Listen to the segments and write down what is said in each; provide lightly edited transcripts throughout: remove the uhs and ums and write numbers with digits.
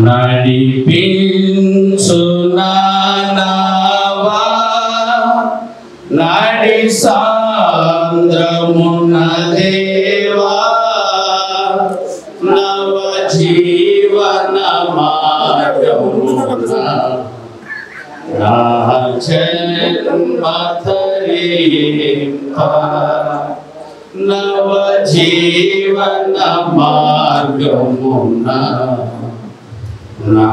నడిపించు నావా నడి సాంద్రమున దేవా నవ జీవన మార్గమున నా జన్మ తరింప నవ జీవన మార్గమున నా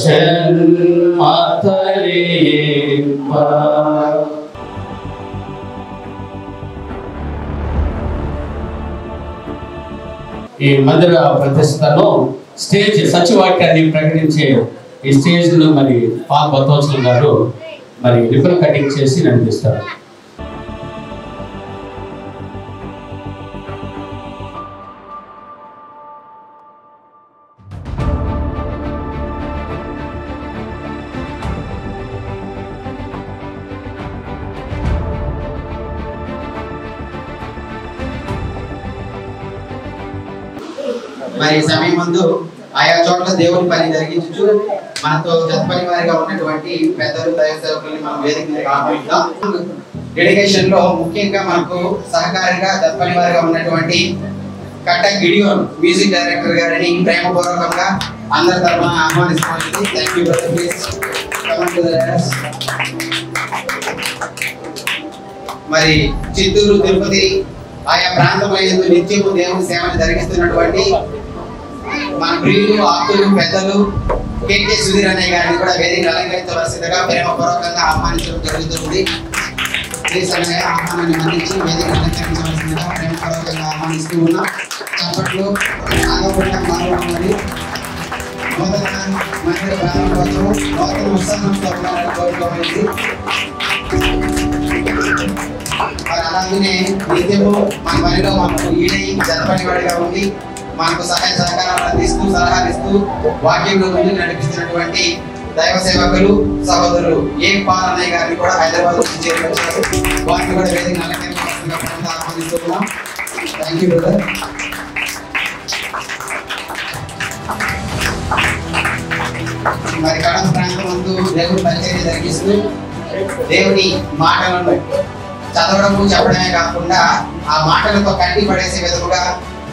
జన్మ తరింప. ఈ మందిర ప్రతిష్టను స్టేజ్ సత్యవాక్యాన్ని ప్రకటించే ఈ స్టేజ్ను మరి పాల్ బతోచల్ గారు మరి రిబ్బన్ కటింగ్ చేసి నడిపిస్తారు. మరి సమయం ముందు ఆయా చోట్ల దేవుని పని జరిగించు మనతో జతపని వారిగా ఉన్నటువంటి పెద్దలు దైవ సేవకుల్ని మనం వేదిక మీద ఆహ్వానిద్దాం. డెడికేషన్ లో ముఖ్యంగా మనకు సహకారిగా జతపని వారిగా ఉన్నటువంటి కట్ట గిడియోన్ మ్యూజిక్ డైరెక్టర్ గారిని ప్రేమపూర్వకంగా అందరి తరఫున ఆహ్వానిస్తున్నాను. Thank you brother, please come to the dais. మరి చిత్తూరు, తిరుపతి ఆయా ప్రాంతంలో నిత్యము దేవుని సేవను జరిగిస్తున్నటువంటి మన ప్రియులు, ఆప్తులు, పెద్దలు కేకే సుధీర్ అన్నయ్య గారిని కూడా వేదిక అలంకరించవలసిందిగా ప్రేమపూర్వకంగా ఆహ్వానించడం జరుగుతుంది. ఆహ్వానాన్ని మన్నించి వేదిక అలంకరించవలసిందిగా ప్రేమపూర్వకంగా ఆహ్వానిస్తూ ఉన్నాం. చప్పట్లు ఆగకుండా మాట్లాడాలి. నూతన మందిర ప్రారంభోత్సవం నూతన ఉత్సాహంతో ఉండాలని కోరుకోవాలి. అలాగే నిత్యము మన పనిలో మనకు ఈడై జనపడివాడిగా ఉండి మనకు సహాయ సహకారాలు అందిస్తూ సలహాలు ఇస్తూ వాక్యంలో ముందుకు నడిపిస్తున్నటువంటి దైవ సేవకులు సహోదరులు ఏ పాల్ అన్నయ్య గారిని కూడా హైదరాబాద్ నుంచి చేరుకొచ్చారు. వారిని కూడా వేదిక ఆహ్వానిస్తున్నాం. Thank you brother. మరి కడప ప్రాంతం ముందు దేవుని పరిచర్య జరిగిస్తూ దేవుని మాటలను చదవడము చెప్పడమే కాకుండా ఆ మాటలతో కట్టి పడేసే విధముగా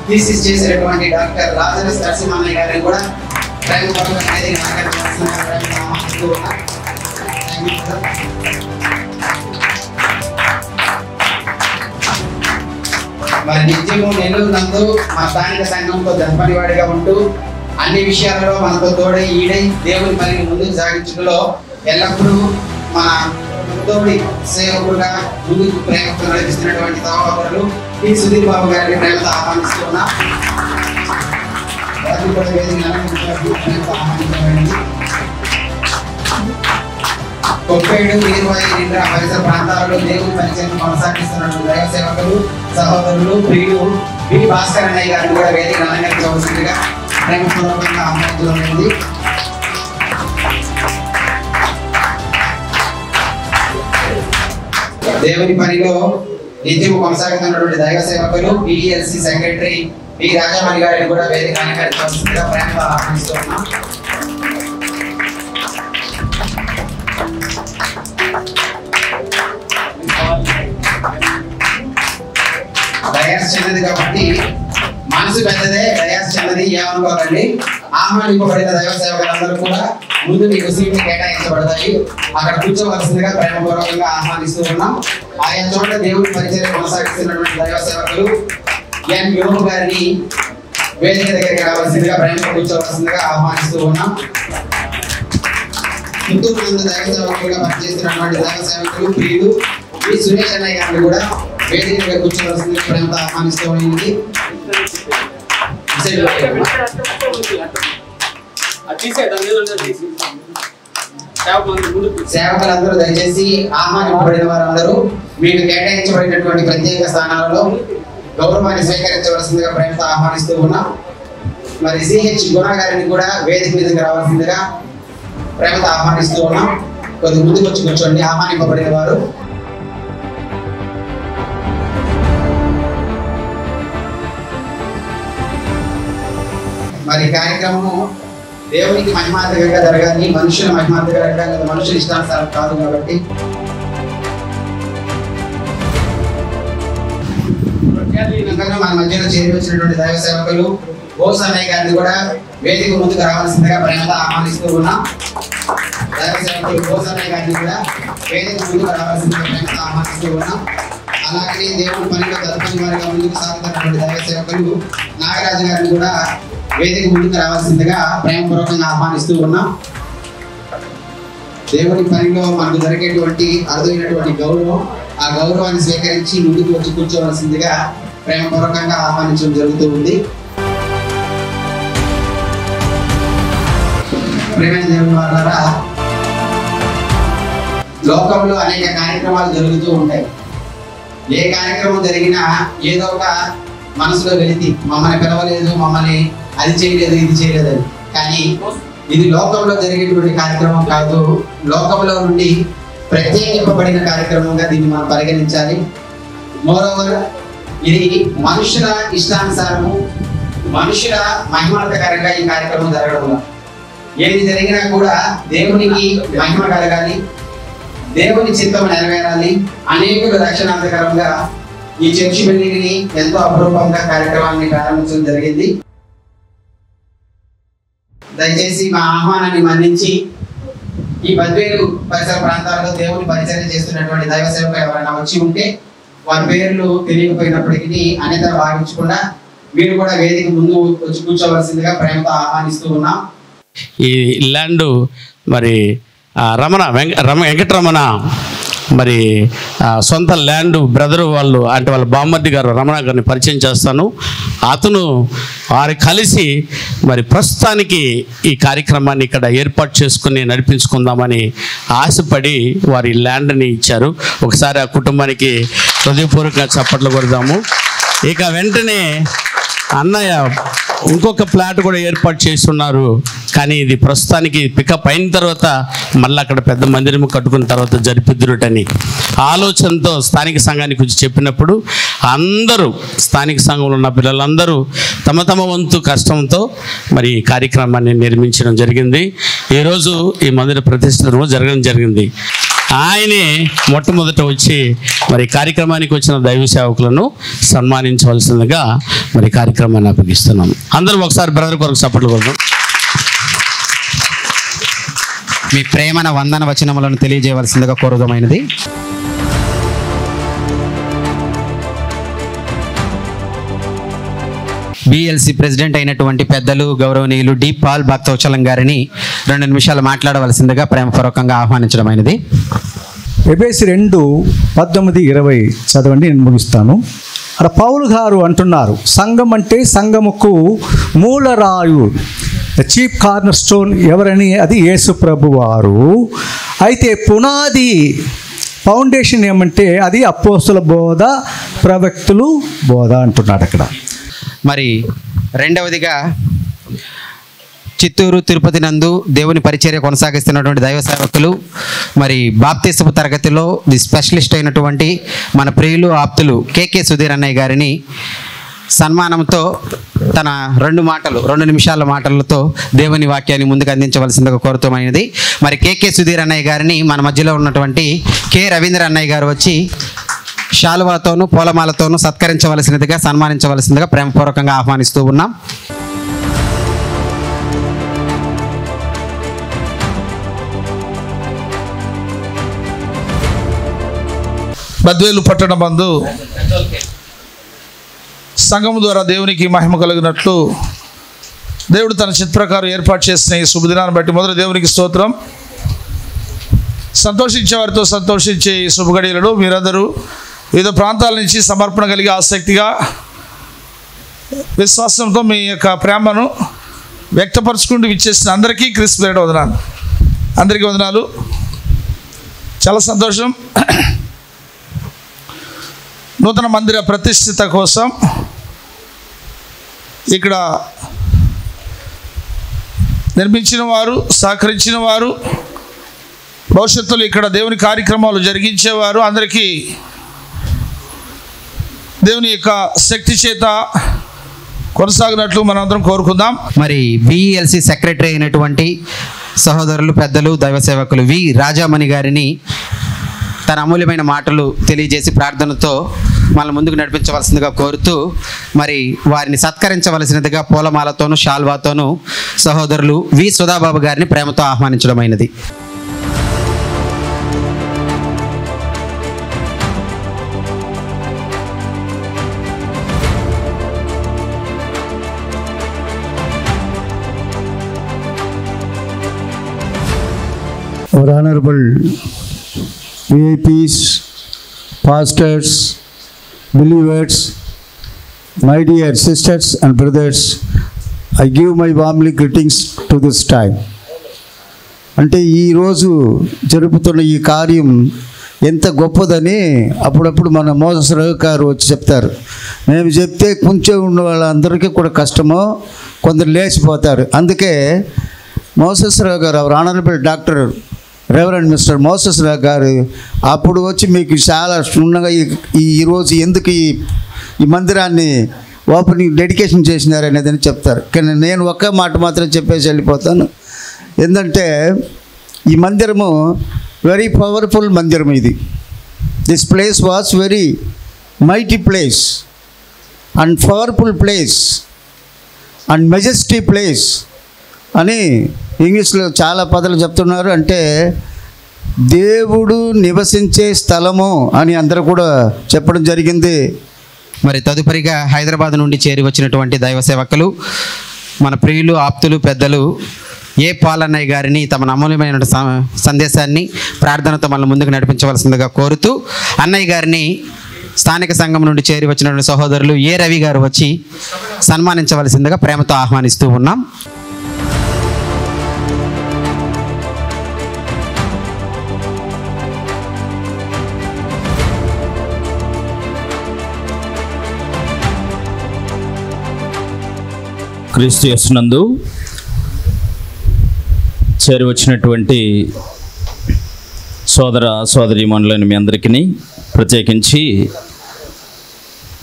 థీసిస్ చేసినటువంటి డాక్టర్ రాజరస్ నరసింహయ్య గారిని కూడా మరి నిత్యము నెల్లూరు నందు మా స్థానిక సంఘంతో జనపడివాడిగా ఉంటూ అన్ని విషయాలలో మనతో తోడై ఈడై దేవుని పనిని ముందుకు సాగించడంలో ఎల్లప్పుడూ మన తోడి సేవకుడుగా ముందుకు ప్రేమతో నడిపిస్తున్నటువంటి సహోదరులు టి సుధీర్ బాబు గారిని ప్రేమతో ఆహ్వానిస్తున్నా. కొప్పేడు, వీరవాయి, నింద్ర పరిసర ప్రాంతాలలో దేవుని పరిచయం కొనసాగిస్తున్నటువంటి దైవ సేవకులు సహోదరులు ప్రియులు బి భాస్కర్ అన్నయ్య గారిని కూడా వేదిక అలంకరించవలసిందిగా ప్రేమపూర్వకంగా ఆహ్వానించబడింది. దేవుని పనిలో నిత్యము కొనసాగుతున్నటువంటి దైవ సేవకులు పిఎల్సి సెక్రటరీ పి రాజమణి గారిని కూడా వేదిక అలంకరించవలసిందిగా ప్రేమతో ఆహ్వానిస్తున్నాం. డయాస్ చిన్నది కాబట్టి మనసు పెద్దదే, డయాస్ చిన్నది ఏమనుకోకండి. ఆహ్వానింపబడిన దైవ సేవకులందరూ కూడా ముందు మీకు సీట్లు కేటాయించబడతాయి. అక్కడ కూర్చోవలసిందిగా ప్రేమపూర్వకంగా ఆహ్వానిస్తూ ఉన్నాం. ఆయా చోట్ల దేవుని పరిచయం కొనసాగిస్తున్నటువంటి దైవ సేవకులు ఎన్ యోగు గారిని వేదిక దగ్గరికి రావాల్సిందిగా ప్రేమతో కూర్చోవలసిందిగా ఆహ్వానిస్తూ ఉన్నాం. చిత్తూరు నందు దైవ సేవకులుగా పనిచేస్తున్నటువంటి దైవ సేవకులు ప్రియులు వి సురేష్ అన్నయ్య గారిని కూడా వేదిక దగ్గర కూర్చోవలసిందిగా ప్రేమతో ఆహ్వానిస్తూ ఉంది. సేవకులందరూ దయచేసి ఆహ్వానింపబడిన వారందరూ మీకు కేటాయించబడినటువంటి ప్రత్యేక స్థానాలలో గౌరవాన్ని స్వీకరించవలసిందిగా ప్రేమతో ఆహ్వానిస్తూ ఉన్నాం. మరి సిహెచ్ గుణ గారిని కూడా వేదిక మీదకి రావాల్సిందిగా ప్రేమతో ఆహ్వానిస్తూ ఉన్నాం. కొద్ది ముందుకు వచ్చి కూర్చోండి ఆహ్వానింపబడిన వారు. మరి కార్యక్రమము దేవునికి మహిమార్థకరంగా జరగాలి, మనుషుల మహిమార్థకరంగా లేదా మనుషుల ఇష్టానుసారం కాదు. కాబట్టి మన మధ్యలో చేరి వచ్చినటువంటి దైవ సేవకులు బోస్ అన్నయ్య గారిని కూడా వేదిక ముందుకు రావాల్సిందిగా ప్రేమతో ఆహ్వానిస్తూ ఉన్నాం. దైవ సేవకులు బోస్ అన్నయ్య గారిని కూడా వేదిక ముందుకు రావాల్సిందిగా ప్రేమతో ఆహ్వానిస్తూ ఉన్నాం. అలాగే దేవుని పనిలో తదుపరి వారిగా ముందుకు సాగుతున్నటువంటి దైవ సేవకులు నాగరాజు గారిని కూడా వేదిక ముందుకు రావాల్సిందిగా ప్రేమపూర్వకంగా ఆహ్వానిస్తూ ఉన్నాం. దేవుని పనిలో మనకు జరిగేటువంటి అరుదైనటువంటి గౌరవం, ఆ గౌరవాన్ని స్వీకరించి ముందుకు వచ్చి కూర్చోవలసిందిగా ప్రేమపూర్వకంగా ఆహ్వానించడం జరుగుతూ ఉంది. ప్రేమైన దేవుని వారలారా, లోకంలో అనేక కార్యక్రమాలు జరుగుతూ ఉంటాయి. ఏ కార్యక్రమం జరిగినా ఏదో ఒక మనసులో వెలితి, మమ్మల్ని పిలవలేదు, మమ్మల్ని అది చేయలేదు, ఇది చేయలేదని. కానీ ఇది లోకంలో జరిగేటువంటి కార్యక్రమం కాదు, లోకంలో నుండి ప్రత్యేకింపబడిన కార్యక్రమంగా దీన్ని మనం పరిగణించాలి. మోరోవర్ ఇది మనుషుల ఇష్టానుసారము, మనుషుల మహిమార్థకరంగా ఈ కార్యక్రమం జరగడం. ఏది జరిగినా కూడా దేవునికి మహిమ కలగాలి, దేవుని చిత్తం నెరవేరాలి, అనేకులు రక్షణార్థకరంగా ఈ చర్చి బిల్డింగ్ ని ఎంతో అపురూపంగా కార్యక్రమాన్ని ప్రారంభించడం జరిగింది. దయచేసి మా ఆహ్వానాన్ని మన్నించి ఈ బద్వేలు పరిసర ప్రాంతాల్లో దేవుని పరిచయం చేస్తున్నటువంటి దైవ సేవకులు ఎవరైనా వచ్చి ఉంటే వారి పేర్లు తెలియకపోయినప్పటికీ అన్యత భావించకుండా మీరు కూడా వేదిక ముందు వచ్చి కూర్చోవలసిందిగా ప్రేమతో ఆహ్వానిస్తూ ఉన్నాం. ఈ ల్యాండ్ మరి వెంకటరమణ మరి సొంత ల్యాండ్ బ్రదరు వాళ్ళు అంటే వాళ్ళ బామ్మర్ది గారు రమణ గారిని పరిచయం చేస్తాను. అతను వారు కలిసి మరి ప్రస్తుతానికి ఈ కార్యక్రమాన్ని ఇక్కడ ఏర్పాటు చేసుకుని నడిపించుకుందామని ఆశపడి వారి ల్యాండ్ని ఇచ్చారు. ఒకసారి ఆ కుటుంబానికి హృదయపూర్వకంగా చప్పట్లు కొడదాము. ఇక వెంటనే అన్నయ్య ఇంకొక ప్లాట్ కూడా ఏర్పాటు చేస్తున్నారు. కానీ ఇది ప్రస్తుతానికి పికప్ అయిన తర్వాత మళ్ళీ అక్కడ పెద్ద మందిరం కట్టుకున్న తర్వాత జరిపిద్దురుటని ఆలోచనతో స్థానిక సంఘానికి వచ్చి చెప్పినప్పుడు అందరూ స్థానిక సంఘంలో ఉన్న పిల్లలందరూ తమ తమ వంతు కష్టంతో మరి ఈ కార్యక్రమాన్ని నిర్మించడం జరిగింది. ఈరోజు ఈ మందిర ప్రతిష్ఠ జరగడం జరిగింది. ఆయనే మొట్టమొదట వచ్చి మరి కార్యక్రమానికి వచ్చిన దైవ సేవకులను సన్మానించవలసిందిగా మరి కార్యక్రమాన్ని అప్పగిస్తున్నాం. అందరూ ఒకసారి బ్రదర్ కొరకు సపోర్ట్లు కొరకు మీ ప్రేమన వందన వచనములను తెలియజేయవలసిందిగా కోరుదమైనది. బిఎల్సి ప్రెసిడెంట్ అయినటువంటి పెద్దలు గౌరవనీయులు డి పాల్ భక్తవచలం గారిని 2 నిమిషాలు మాట్లాడవలసిందిగా ప్రేమపూర్వకంగా ఆహ్వానించడమైనది. ఎబేసి 2:19-20 చదవండి, నేను ముగిస్తాను. అక్కడ పౌలు గారు అంటున్నారు, సంఘం అంటే సంఘముకు మూలరాయు, చీఫ్ కార్నర్ స్టోన్ ఎవరని, అది యేసు ప్రభు వారు. అయితే పునాది ఫౌండేషన్ ఏమంటే అది అపోస్తుల బోధ, ప్రవక్తులు బోధ అంటున్నాడు అక్కడ. మరి రెండవదిగా చిత్తూరు తిరుపతి నందు దేవుని పరిచర్య కొనసాగిస్తున్నటువంటి దైవ సేవకులు మరి బాప్తిసపు తరగతిలో ది స్పెషలిస్ట్ అయినటువంటి మన ప్రియులు ఆప్తులు కేకే సుధీర్ అన్నయ్య గారిని సన్మానంతో తన 2 నిమిషాల మాటలతో దేవుని వాక్యాన్ని ముందుకు అందించవలసిందిగా కోరుతామైనది. మరి కేకే సుధీర్ అన్నయ్య గారిని మన మధ్యలో ఉన్నటువంటి కె రవీంద్ర అన్నయ్య గారు వచ్చి శాలువాతోనూ పూలమాలతోనూ సత్కరించవలసినదిగా సన్మానించవలసిందిగా ప్రేమపూర్వకంగా ఆహ్వానిస్తూ ఉన్నాం. బద్వేలు పట్టణ బంధు సంఘము ద్వారా దేవునికి మహిమ కలిగినట్లు దేవుడు తన చిత్రకారు ఏర్పాటు చేసిన ఈ శుభదినాన్ని బట్టి మొదటి దేవునికి స్తోత్రం. సంతోషించే వారితో సంతోషించే ఈ శుభగడియలలో మీరందరూ వివిధ ప్రాంతాల నుంచి సమర్పణ కలిగి ఆసక్తిగా విశ్వాసంతో మీ యొక్క ప్రేమను వ్యక్తపరచుకుంటూ విచ్చేసిన అందరికీ క్రీస్తు పేరిట వందనాలు. అందరికీ వందనాలు. చాలా సంతోషం. నూతన మందిర ప్రతిష్ఠిత కోసం ఇక్కడ నిర్మించిన వారు, సహకరించిన వారు, భవిష్యత్తులో ఇక్కడ దేవుని కార్యక్రమాలు జరిగించేవారు అందరికీ దేవుని యొక్క శక్తి చేత కొనసాగినట్లు మనందరం కోరుకుందాం. మరి బిఈఎల్సి సెక్రటరీ అయినటువంటి సహోదరులు, పెద్దలు, దైవ సేవకులు వి రాజామణి గారిని తన అమూల్యమైన మాటలు తెలియజేసి ప్రార్థనతో మన ముందుకు నడిపించవలసిందిగా కోరుతూ మరి వారిని సత్కరించవలసినదిగా పూలమాలతోనూ షాల్వాతోనూ సహోదరులు వి సుధాబాబు గారిని ప్రేమతో ఆహ్వానించడమైనది. Our honorable VIPs, pastors, believers, my dear sisters and brothers, I give my warmly greetings to this time. అంటే ఈరోజు జరుపుతున్న ఈ కార్యం ఎంత గొప్పదని అప్పుడప్పుడు మన మోసస్ రావు గారు వచ్చి చెప్తారు. మేము చెప్తే కొంచెం ఉన్న వాళ్ళందరికీ కూడా కష్టమో, కొందరు లేచిపోతారు. అందుకే Moses Rao garu, our honourable doctor reverend mister Moses Rao garu అప్పుడు వచ్చి మీకు చాలా క్షుణ్ణంగా ఈరోజు ఎందుకు ఈ మందిరాన్ని ఓపెనింగ్ డెడికేషన్ చేసినారు అనేదని చెప్తారు. కానీ నేను ఒక్క మాట మాత్రం చెప్పేసి వెళ్ళిపోతాను. ఏంటంటే ఈ మందిరము వెరీ పవర్ఫుల్ మందిరం. ఇది this place was very mighty place and powerful place and majesty place అని ఇంగ్లీష్లో చాలా పదాలు చెప్తున్నారు. అంటే దేవుడు నివసించే స్థలము అని అందరూ కూడా చెప్పడం జరిగింది. మరి తదుపరిగా హైదరాబాద్ నుండి చేరి వచ్చినటువంటి దైవ సేవకులు, మన ప్రియులు, ఆప్తులు, పెద్దలు ఏ పాలన్నయ్య గారిని తమ అమూల్యమైన సందేశాన్ని ప్రార్థనతో మన ముందుకు నడిపించవలసిందిగా కోరుతూ అన్నయ్య గారిని స్థానిక సంఘం నుండి చేరి వచ్చినటువంటి సహోదరులు ఏ రవి గారు వచ్చి సన్మానించవలసిందిగా ప్రేమతో ఆహ్వానిస్తూ ఉన్నాం. క్రీస్తు యేసునందు చేరి వచ్చినటువంటి సోదర సోదరీమణులైన మీ అందరికీ, ప్రత్యేకించి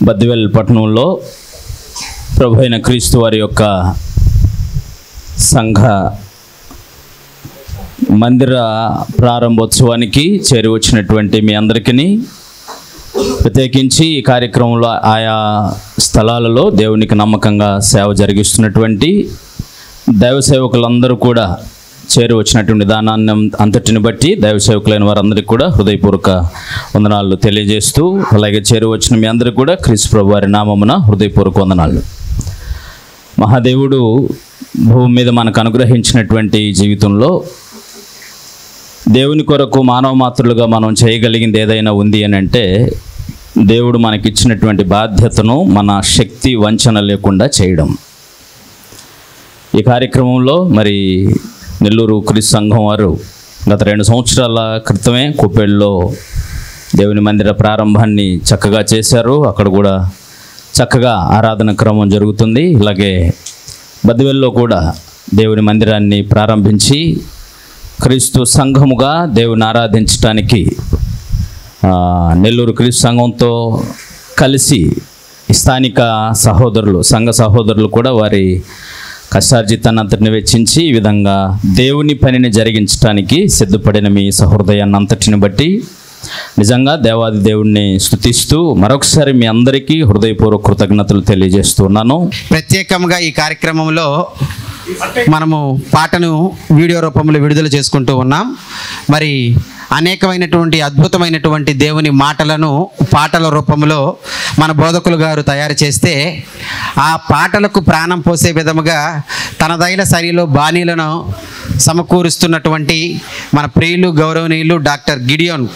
బద్దివెల్ పట్టణంలో ప్రభు అయిన క్రీస్తు వారి యొక్క సంఘ మందిర ప్రారంభోత్సవానికి చేరి వచ్చినటువంటి మీ అందరికీ, ప్రత్యేకించి ఈ కార్యక్రమంలో ఆయా స్థలాలలో దేవునికి నమ్మకంగా సేవ జరిగిస్తున్నటువంటి దైవ సేవకులందరూ కూడా చేరి వచ్చినటువంటి దానాన్ని అంతటిని బట్టి దైవ సేవకులైన వారందరికీ కూడా హృదయపూర్వక వందనాలు తెలియజేస్తూ, అలాగే చేరి వచ్చిన మీ అందరికీ కూడా క్రీస్తు ప్రభు వారి నామమున హృదయపూర్వక వందనాలు. మహాదేవుడు భూమి మీద మనకు అనుగ్రహించినటువంటి జీవితంలో దేవుని కొరకు మానవ మాత్రులుగా మనం చేయగలిగింది ఏదైనా ఉంది అని అంటే దేవుడు మనకిచ్చినటువంటి బాధ్యతను మన శక్తి వంచన లేకుండా చేయడం. ఈ కార్యక్రమంలో మరి నెల్లూరు క్రీస్తు సంఘం వారు గత 2 సంవత్సరాల క్రితమే కుప్పేడులో దేవుని మందిర ప్రారంభాన్ని చక్కగా చేశారు. అక్కడ కూడా చక్కగా ఆరాధన క్రమం జరుగుతుంది. ఇలాగే బద్దివెల్లో కూడా దేవుని మందిరాన్ని ప్రారంభించి క్రీస్తు సంఘముగా దేవుని ఆరాధించడానికి నెల్లూరు క్రీస్తు సంఘంతో కలిసి స్థానిక సహోదరులు, సంఘ సహోదరులు కూడా వారి కష్టార్జితాన్ని అంతటిని వెచ్చించి ఈ విధంగా దేవుని పనిని జరిగించడానికి సిద్ధపడిన మీ సహృదయాన్ని అంతటిని బట్టి నిజంగా దేవాది దేవుడిని స్తుతిస్తూ మరొకసారి మీ అందరికీ హృదయపూర్వక కృతజ్ఞతలు తెలియజేస్తున్నాను. ప్రత్యేకంగా ఈ కార్యక్రమంలో మనము పాటను వీడియో రూపంలో విడుదల చేసుకుంటూ ఉన్నాం. మరి అనేకమైనటువంటి అద్భుతమైనటువంటి దేవుని మాటలను పాటల రూపంలో మన బోధకులు గారు తయారు చేస్తే ఆ పాటలకు ప్రాణం పోసే విధముగా తనదైన శైలిలో బాణీలను సమకూరుస్తున్నటువంటి మన ప్రియులు, గౌరవనీయులు డాక్టర్ గిడియోన్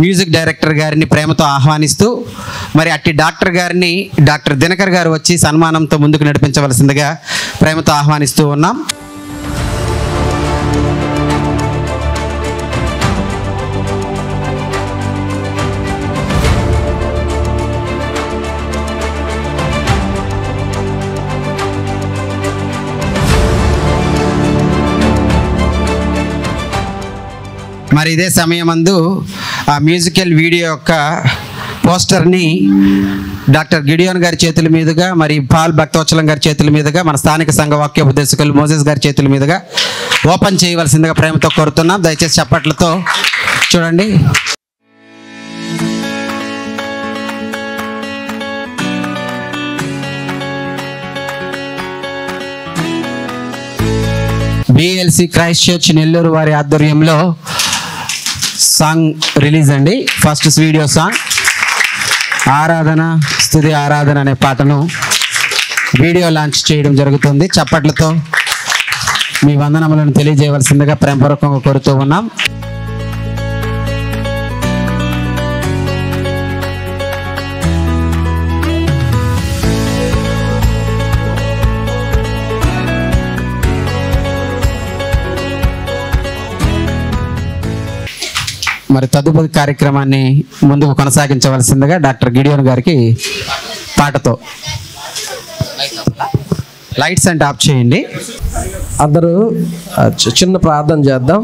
మ్యూజిక్ డైరెక్టర్ గారిని ప్రేమతో ఆహ్వానిస్తూ మరి అట్టి డాక్టర్ గారిని డాక్టర్ దినకర్ గారు వచ్చి సన్మానంతో ముందుకు నడిపించవలసిందిగా ప్రేమతో ఆహ్వానిస్తూ ఉన్నాం. మరి ఇదే సమయమందు ఆ మ్యూజికల్ వీడియో యొక్క పోస్టర్ని డాక్టర్ గిడియోన్ గారి చేతుల మీదుగా, మరి పాల్ భక్తవత్సలం గారి చేతుల మీదుగా, మన స్థానిక సంఘ వాక్యోపదేశకులు మోసెస్ గారి చేతుల మీదుగా ఓపెన్ చేయవలసిందిగా ప్రేమతో కోరుతున్నాం. దయచేసి చప్పట్లతో చూడండి. బిఎల్సి క్రైస్ట్ చర్చ్ నెల్లూరు వారి ఆధ్వర్యంలో సాంగ్ రిలీజ్ అండి. ఫస్ట్ వీడియో సాంగ్ ఆరాధన స్తుతి ఆరాధన అనే పాటను వీడియో లాంచ్ చేయడం జరుగుతుంది. చప్పట్లతో మీ వందనములను తెలియజేయవలసిందిగా ప్రేమపూర్వకంగా కోరుతూ ఉన్నాం. మరి తదుపరి కార్యక్రమాన్ని ముందుకు కొనసాగించవలసిందిగా డాక్టర్ గిడియోన్ గారికి పాటతో లైట్స్ అండ్ ఆఫ్ చేయండి. అందరూ చిన్న ప్రార్థన చేద్దాం.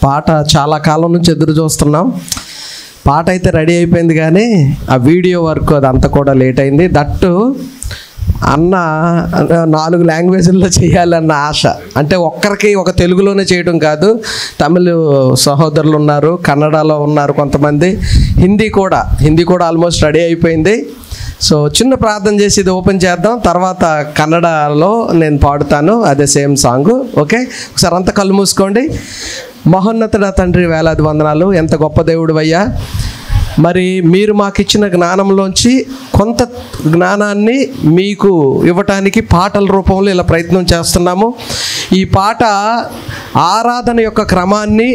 పాట చాలా కాలం నుంచి ఎదురు చూస్తున్నాం. పాట అయితే రెడీ అయిపోయింది, కానీ ఆ వీడియో వర్క్ అదంతా కూడా లేట్ అయింది. దట్టు అన్న 4 లాంగ్వేజ్ల్లో చేయాలన్న ఆశ. అంటే ఒక్కరికి ఒక తెలుగులోనే చేయడం కాదు, తమిళ సహోదరులు ఉన్నారు, కన్నడలో ఉన్నారు కొంతమంది, హిందీ కూడా ఆల్మోస్ట్ రెడీ అయిపోయింది. సో చిన్న ప్రార్థన చేసి ఇది ఓపెన్ చేద్దాం. తర్వాత కన్నడలో నేను పాడుతాను అదే సేమ్ సాంగ్. ఓకే, ఒకసారి అంతా కళ్ళు మూసుకోండి. మహోన్నతుడ తండ్రి, వేలాది వందనాలు. ఎంత గొప్ప దేవుడు అయ్యా. మరి మీరు మాకు ఇచ్చిన జ్ఞానంలోంచి కొంత జ్ఞానాన్ని మీకు ఇవ్వటానికి పాటల రూపంలో ఇలా ప్రయత్నం చేస్తున్నాము. ఈ పాట ఆరాధన యొక్క క్రమాన్ని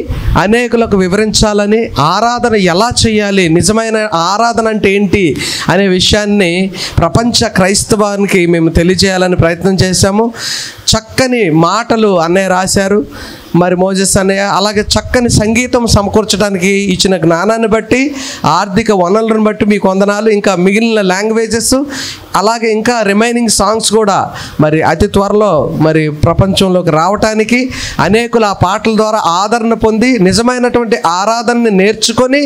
అనేకులకు వివరించాలని, ఆరాధన ఎలా చేయాలి, నిజమైన ఆరాధన అంటే ఏంటి అనే విషయాన్ని ప్రపంచ క్రైస్తవానికి మేము తెలియజేయాలని ప్రయత్నం చేశాము. చక్కని మాటలు అన్నయ్య రాశారు, మరి మోజెస్ అన్నయ్య. అలాగే చక్కని సంగీతం సమకూర్చడానికి ఇచ్చిన జ్ఞానాన్ని బట్టి, ఆర్థిక వనరులను బట్టి మీకు వందనాలు. ఇంకా మిగిలిన లాంగ్వేజెస్, అలాగే ఇంకా రిమైనింగ్ సాంగ్స్ కూడా మరి అతి త్వరలో మరి ప్రపంచంలోకి రావటానికి, అనేకులు ఆ పాటల ద్వారా ఆదరణ పొంది నిజమైనటువంటి ఆరాధనని నేర్చుకొని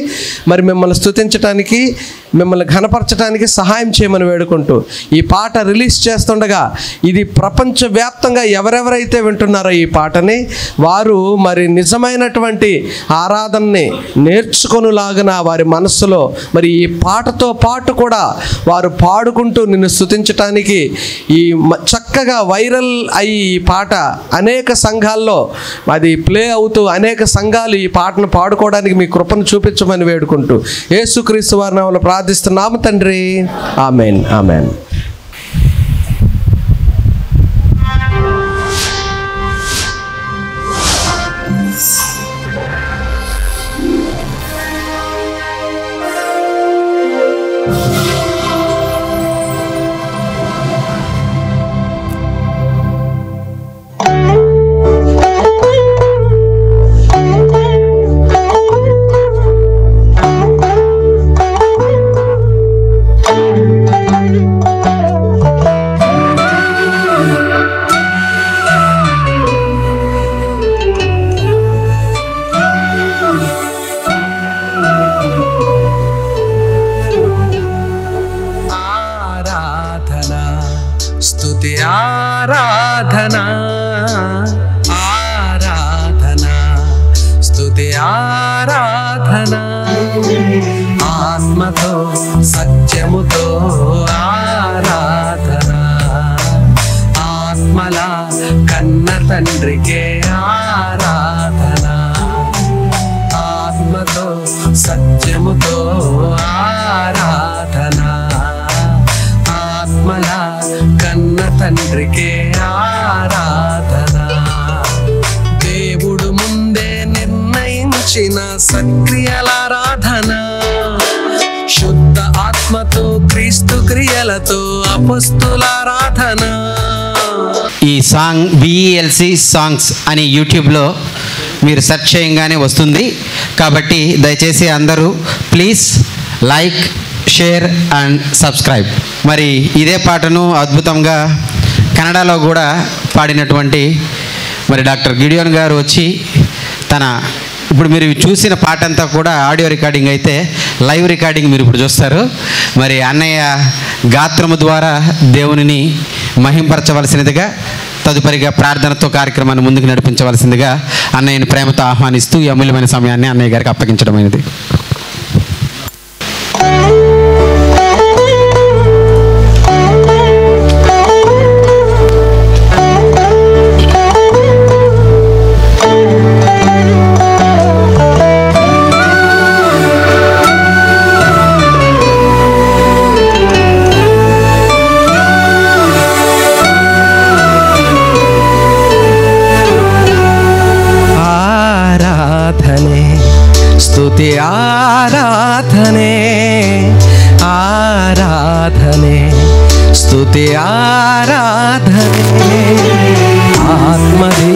మరి మిమ్మల్ని స్తుతించడానికి, మిమ్మల్ని ఘనపరచడానికి సహాయం చేయమని వేడుకుంటూ ఈ పాట రిలీజ్ చేస్తుండగా ఇది ప్రపంచవ్యాప్తంగా ఎవరెవరైతే వింటున్నారో ఈ పాటని, వారు మరి నిజమైనటువంటి ఆరాధనని నేర్చుకొనులాగిన వారి మనస్సులో మరి ఈ పాటతో పాటు కూడా వారు పాడుకుంటూ నిన్ను స్తుతించటానికి ఈ చక్కగా వైరల్ అయ్యి ఈ పాట అనేక సంఘాల్లో అది ప్లే అవుతూ అనేక సంఘాలు ఈ పాటను పాడుకోవడానికి మీ కృపను చూపించమని వేడుకుంటూ యేసుక్రీస్తు వారి నామములో ప్రార్థిస్తున్నాము తండ్రి. ఆమేన్, ఆమేన్. ఆరాధనా ఆరాధనా స్తుతి ఆరాధనా ఆత్మతో సత్యముతో ఆరాధనా ఆత్మల కన్న తండ్రికే ఆరాధనా ఆత్మతో సత్యముతో ఆరాధనా ఆత్మల కన్న తండ్రికే ఆరాధనా దేవుడు ముందే నిర్ణయించిన సక్రియలారాధన శుద్ధ ఆత్మతో క్రీస్తు క్రియలతో అపొస్తలులారాధన. ఈ సాంగ్ బిఎల్సి సాంగ్స్ అని యూట్యూబ్లో మీరు సెర్చ్ చేయగానే వస్తుంది. కాబట్టి దయచేసి అందరూ please like, share and subscribe. మరి ఇదే పాటను అద్భుతంగా కన్నడలో కూడా పాడినటువంటి మరి డాక్టర్ గిడియోన్ గారు వచ్చి ఇప్పుడు మీరు చూసిన పాట అంతా కూడా ఆడియో రికార్డింగ్ అయితే లైవ్ రికార్డింగ్ మీరు ఇప్పుడు చూస్తారు. మరి అన్నయ్య గాత్రము ద్వారా దేవునిని మహింపరచవలసినదిగా, తదుపరిగా ప్రార్థనతో కార్యక్రమాన్ని ముందుకు నడిపించవలసిందిగా అన్నయ్యని ప్రేమతో ఆహ్వానిస్తూ ఈ అమూల్యమైన సమయాన్ని అన్నయ్య గారికి అప్పగించడమైనది. స్తుతి ఆరాధనే, ఆరాధనే, స్తుతి ఆరాధనే, ఆత్మది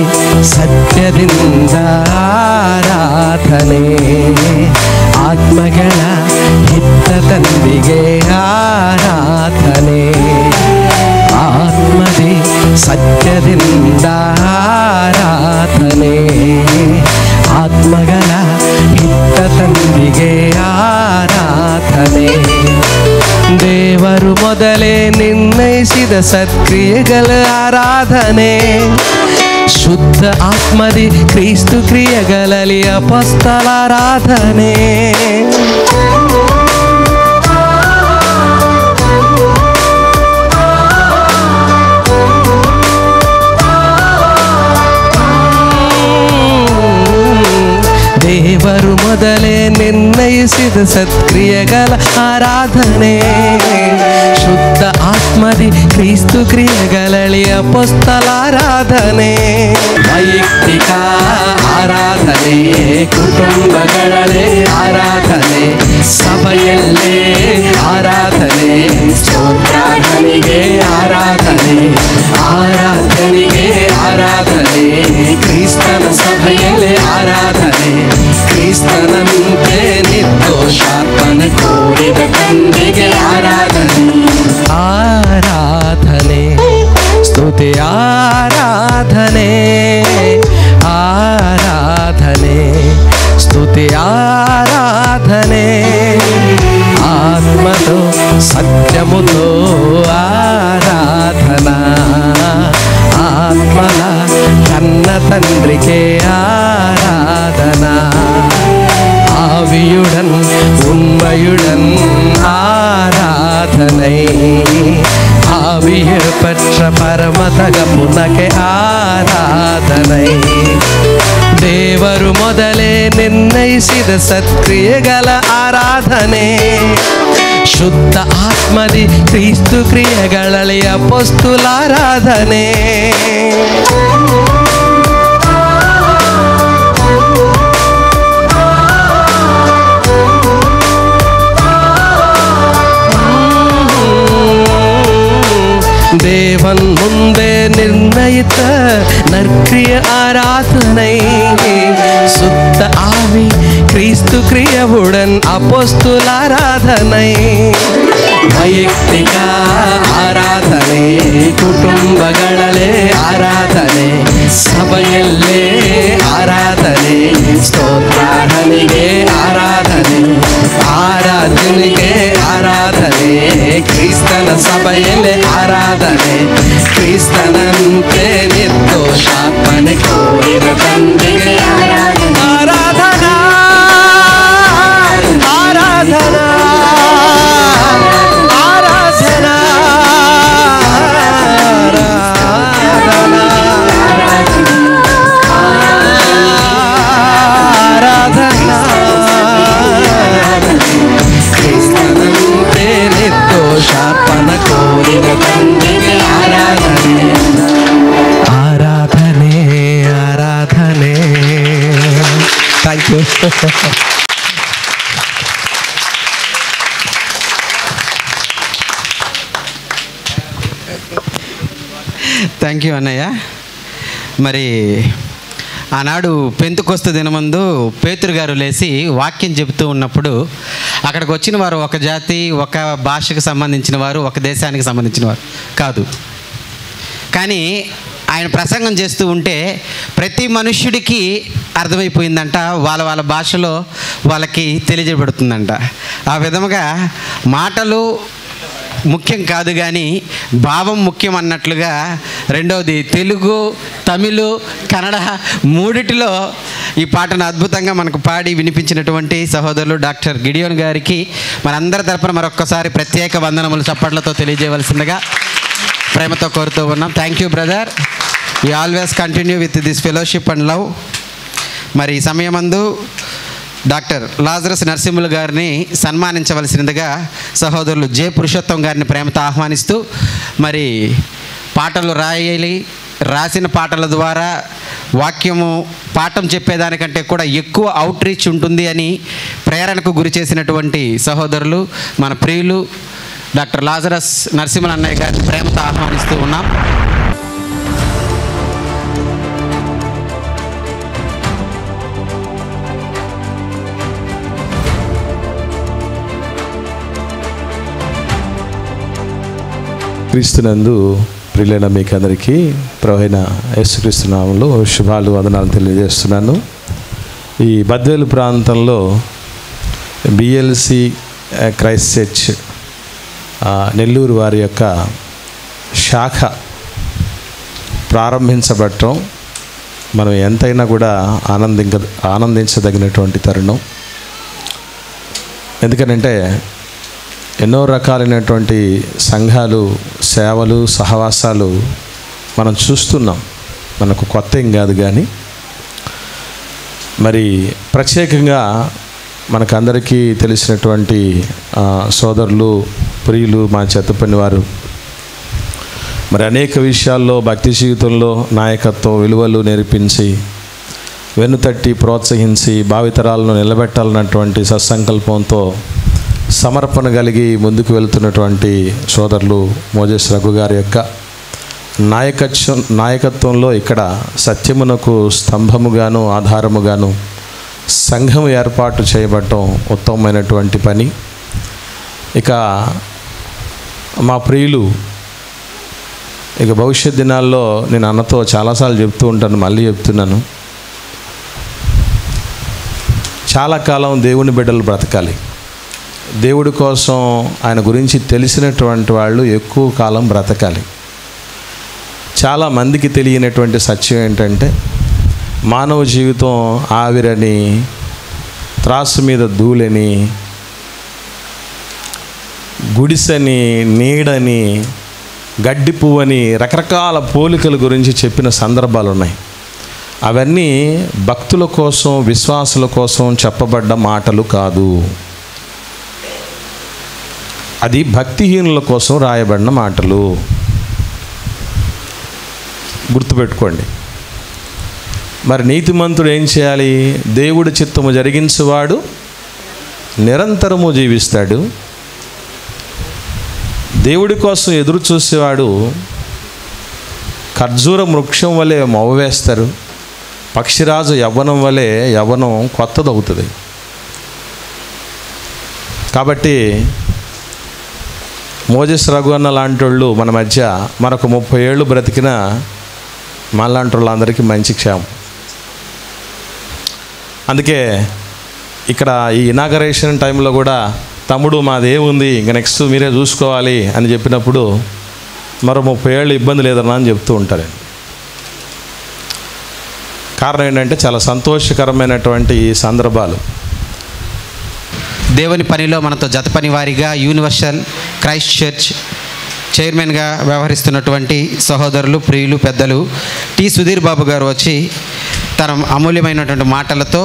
ಸತ್ಯದಿಂದ ಆರಾಧನೆ, ಆತ್ಮಗಳ ಹಿತದೊಂದಿಗೆ ಆರಾಧನೆ, ಆತ್ಮದಿ ಸತ್ಯದಿಂದ ಆರಾಧನೆ, ಆತ್ಮಗಳ ಹಿತದೊಂದಿಗೆ ಆರಾಧನೆ. ದೇವರು ಮೊದಲೇ ನಿರ್ಣಯಿಸಿದ ಸತ್ಕ್ರಿಯೆಗಳ ಆರಾಧನೆ, ಶುದ್ಧ ಆತ್ಮದಿ ಕ್ರಿಸ್ತು ಕ್ರಿಯೆಗಳಲ್ಲಿ ಅಪೊಸ್ತಲ ಆರಾಧನೆ. ದೇವರು ಮೊದಲೇ ನಿರ್ಣಯಿಸಿದ ಸತ್ಕ್ರಿಯೆಗಳ ಆರಾಧನೆ, ಶುದ್ಧ ಆತ್ಮದಿ ಕ್ರಿಸ್ತು ಕ್ರಿಯೆಗಳಲ್ಲಿ ಅಪೊಸ್ತಲ ಆರಾಧನೆ. ವೈಯಕ್ತಿಕ ಆರಾಧನೆ, ಕುಟುಂಬಗಳಲ್ಲೇ ಆರಾಧನೆ, ಸಭೆಯಲ್ಲೇ ಆರಾಧನೆ, ಸ್ತೋತ್ರಾರ್ಹನಿಗೆ ಆರಾಧನೆ, ಆರಾಧನೆಗೆ ಆರಾಧನೆ, ಕ್ರಿಸ್ತನ ಸಭೆಯಲ್ಲೇ ಆರಾಧನೆ, ಕ್ರಿಸ್ತನಂತೆ ನಿರ್ದೋಷಾತ್ಮನೆ ಕೋರಿದ ತಂದೆಗೆ ಆರಾಧನೆ. ಆರಾಧನೆ, ಸ್ತುತಿ ಆರಾಧನೆ, ಆರಾಧನೆ, ಸ್ತುತಿ ಆರಾಧನೆ, ఆత్మతో సత్యముతో ఆరాధన, ఆత్మల కన్న తండ్రికే ఆరాధన, ஆவியுடன் உண்மையுடன் ஆராதனை, ஆவியில் பெற்ற பரம தகப்புனக்கு ஆராதனை. ದೇವರು ಮೊದಲೇ ನಿರ್ಣಯಿಸಿದ ಸತ್ಕ್ರಿಯೆಗಳ ಆರಾಧನೆ, ಶುದ್ಧ ಆತ್ಮದಿ ಕ್ರಿಸ್ತು ಕ್ರಿಯೆಗಳಲ್ಲಿ ಅಪೊಸ್ತಲ ಆರಾಧನೆ. தேவன் முன்பே நிர்ணயித்த நற்கிரிய ஆராதனை, சுத்த ஆவி கிறிஸ்து கிரியவுடன் அப்போஸ்தல ஆராதனை. ವೈಯಕ್ತಿಕ ಆರಾಧನೆ, ಕುಟುಂಬಗಳಲ್ಲೇ ಆರಾಧನೆ, ಸಭೆಯಲ್ಲೇ ಆರಾಧನೆ, ಸ್ತೋತ್ರಾರ್ಹನಿಗೆ ಆರಾಧನೆ, ಆರಾಧನೆಗೆ ಆರಾಧನೆ, ಕ್ರಿಸ್ತನ ಸಭೆಯಲ್ಲೇ ಆರಾಧನೆ, ಕ್ರಿಸ್ತನಂತೆ ನಿರ್ದೋಷಾತ್ಮನೆ ಕೋರಿದ ತಂದೆಗೆ ಆರಾಧನಾ, ಆರಾಧನಾ, ಆರಾಧನಾ, ಶಾಪನ ಕೋರಿದ ತಂದೆಗೆ ಆರಾಧನೆ, ಆರಾಧನೆ, ಆರಾಧನೆ. Thank you. థ్యాంక్ యూ అన్నయ్య. మరి ఆనాడు పెంతుకొస్తు దినమందు పేతురు గారు లేచి వాక్యం చెబుతూ ఉన్నప్పుడు అక్కడికి వచ్చిన వారు ఒక జాతి, ఒక భాషకు సంబంధించిన వారు, ఒక దేశానికి సంబంధించిన వారు కాదు. కానీ ఆయన ప్రసంగం చేస్తూ ఉంటే ప్రతి మనుష్యుడికి అర్థమైపోయిందంట, వాళ్ళ వాళ్ళ భాషలో వాళ్ళకి తెలియజేయబడుతుందంట. ఆ విధముగా మాటలు ముఖ్యం కాదు కానీ భావం ముఖ్యం అన్నట్లుగా రెండవది తెలుగు, తమిళ్, కన్నడ మూడిటిలో ఈ పాటను అద్భుతంగా మనకు పాడి వినిపించినటువంటి సహోదరులు డాక్టర్ గిడియోన్ గారికి మనందరి తరపున మరొక్కసారి ప్రత్యేక వందనములు చప్పట్లతో తెలియజేయవలసిందిగా ప్రేమతో కోరుతూ ఉన్నాం. Thank you brother. You always continue with this fellowship and love. మరి ఈ సమయమందు డాక్టర్ లాజరస్ నరసింహులు గారిని సన్మానించవలసినదిగా సహోదరులు జె పురుషోత్తం గారిని ప్రేమతో ఆహ్వానిస్తూ, మరి పాటలు రాసిన పాటల ద్వారా వాక్యము పాఠం చెప్పేదానికంటే కూడా ఎక్కువ అవుట్ రీచ్ ఉంటుంది అని ప్రేరణకు గురి చేసినటువంటి సహోదరులు మన ప్రియులు డాక్టర్ లాజరస్ నరసింహులు అన్నయ్య గారిని ప్రేమతో ఆహ్వానిస్తూ ఉన్నాం. క్రీస్తునందు ప్రియులైన మీకు అందరికీ ప్రభువైన యేసుక్రీస్తు నామములో శుభాలు వందనాలు తెలియజేస్తున్నాను. ఈ బద్వేలు ప్రాంతంలో బిఎల్సి క్రైస్ట్ చర్చ్ నెల్లూరు వారి యొక్క శాఖ ప్రారంభించబడటం మనం ఎంతైనా కూడా ఆనందించదగినటువంటి తరుణం. ఎందుకనంటే ఎన్నో రకాలైనటువంటి సంఘాలు, సేవలు, సహవాసాలు మనం చూస్తున్నాం. మనకు కొత్త ఏం కాదు కానీ మరి ప్రత్యేకంగా మనకందరికీ తెలిసినటువంటి సోదరులు, ప్రియులు, మా చెత్తపని వారు మరి అనేక విషయాల్లో భక్తి జీవితంలో నాయకత్వం విలువలు నేర్పించి వెన్నుతట్టి ప్రోత్సహించి భావితరాలను నిలబెట్టాలన్నటువంటి సత్సంకల్పంతో సమర్పణ కలిగి ముందుకు వెళ్తున్నటువంటి సోదరులు మోజెస్ రఘు గారి యొక్క నాయకత్వంలో ఇక్కడ సత్యమునకు స్తంభముగాను ఆధారముగాను సంఘం ఏర్పాటు చేయబడటం ఉత్తమమైనటువంటి పని. ఇక మా ప్రియులు ఇక భవిష్యత్ దినాల్లో నేను అన్నతో చాలాసార్లు చెప్తూ ఉంటాను, మళ్ళీ చెప్తున్నాను, చాలా కాలం దేవుని బిడ్డలు బ్రతకాలి. దేవుడి కోసం ఆయన గురించి తెలిసినటువంటి వాళ్ళు ఎక్కువ కాలం బ్రతకాలి. చాలామందికి తెలియనటువంటి సత్యం ఏంటంటే మానవ జీవితం ఆవిరని, త్రాసు మీద ధూళని, గుడిసని, నీడని, గడ్డి పువ్వని రకరకాల పోలికల గురించి చెప్పిన సందర్భాలు ఉన్నాయి. అవన్నీ భక్తుల కోసం, విశ్వాసుల కోసం చెప్పబడ్డ మాటలు కాదు. అది భక్తిహీనుల కోసం రాయబడిన మాటలు. గుర్తుపెట్టుకోండి. మరి నీతిమంతుడు ఏం చేయాలి? దేవుడి చిత్తము జరిగించేవాడు నిరంతరము జీవిస్తాడు. దేవుడి కోసం ఎదురు చూసేవాడు ఖర్జూర వృక్షం వలె మవ్వేస్తారు. పక్షిరాజు యవ్వనం వలె యవ్వనం కొత్తదవుతుంది. కాబట్టి మోజెస్ రఘు అన్న లాంటి వాళ్ళు మన మధ్య మరొక 30 ఏళ్ళు బ్రతికిన మనలాంటి వాళ్ళందరికీ మంచి క్షేమం. అందుకే ఇక్కడ ఈ ఇనాగరేషన్ టైంలో కూడా తమ్ముడు మాదేముంది, ఇంక నెక్స్ట్ మీరే చూసుకోవాలి అని చెప్పినప్పుడు మరో 30 ఏళ్ళు ఇబ్బంది లేదన్నా అని చెప్తూ ఉంటారు. కారణం ఏంటంటే చాలా సంతోషకరమైనటువంటి ఈ సందర్భాలు. దేవుని పనిలో మనతో జత పని వారిగా యూనివర్సల్ క్రైస్ట్ చర్చ్ చైర్మన్గా వ్యవహరిస్తున్నటువంటి సహోదరులు, ప్రియులు, పెద్దలు టి సుధీర్ బాబు గారు వచ్చి తన అమూల్యమైనటువంటి మాటలతో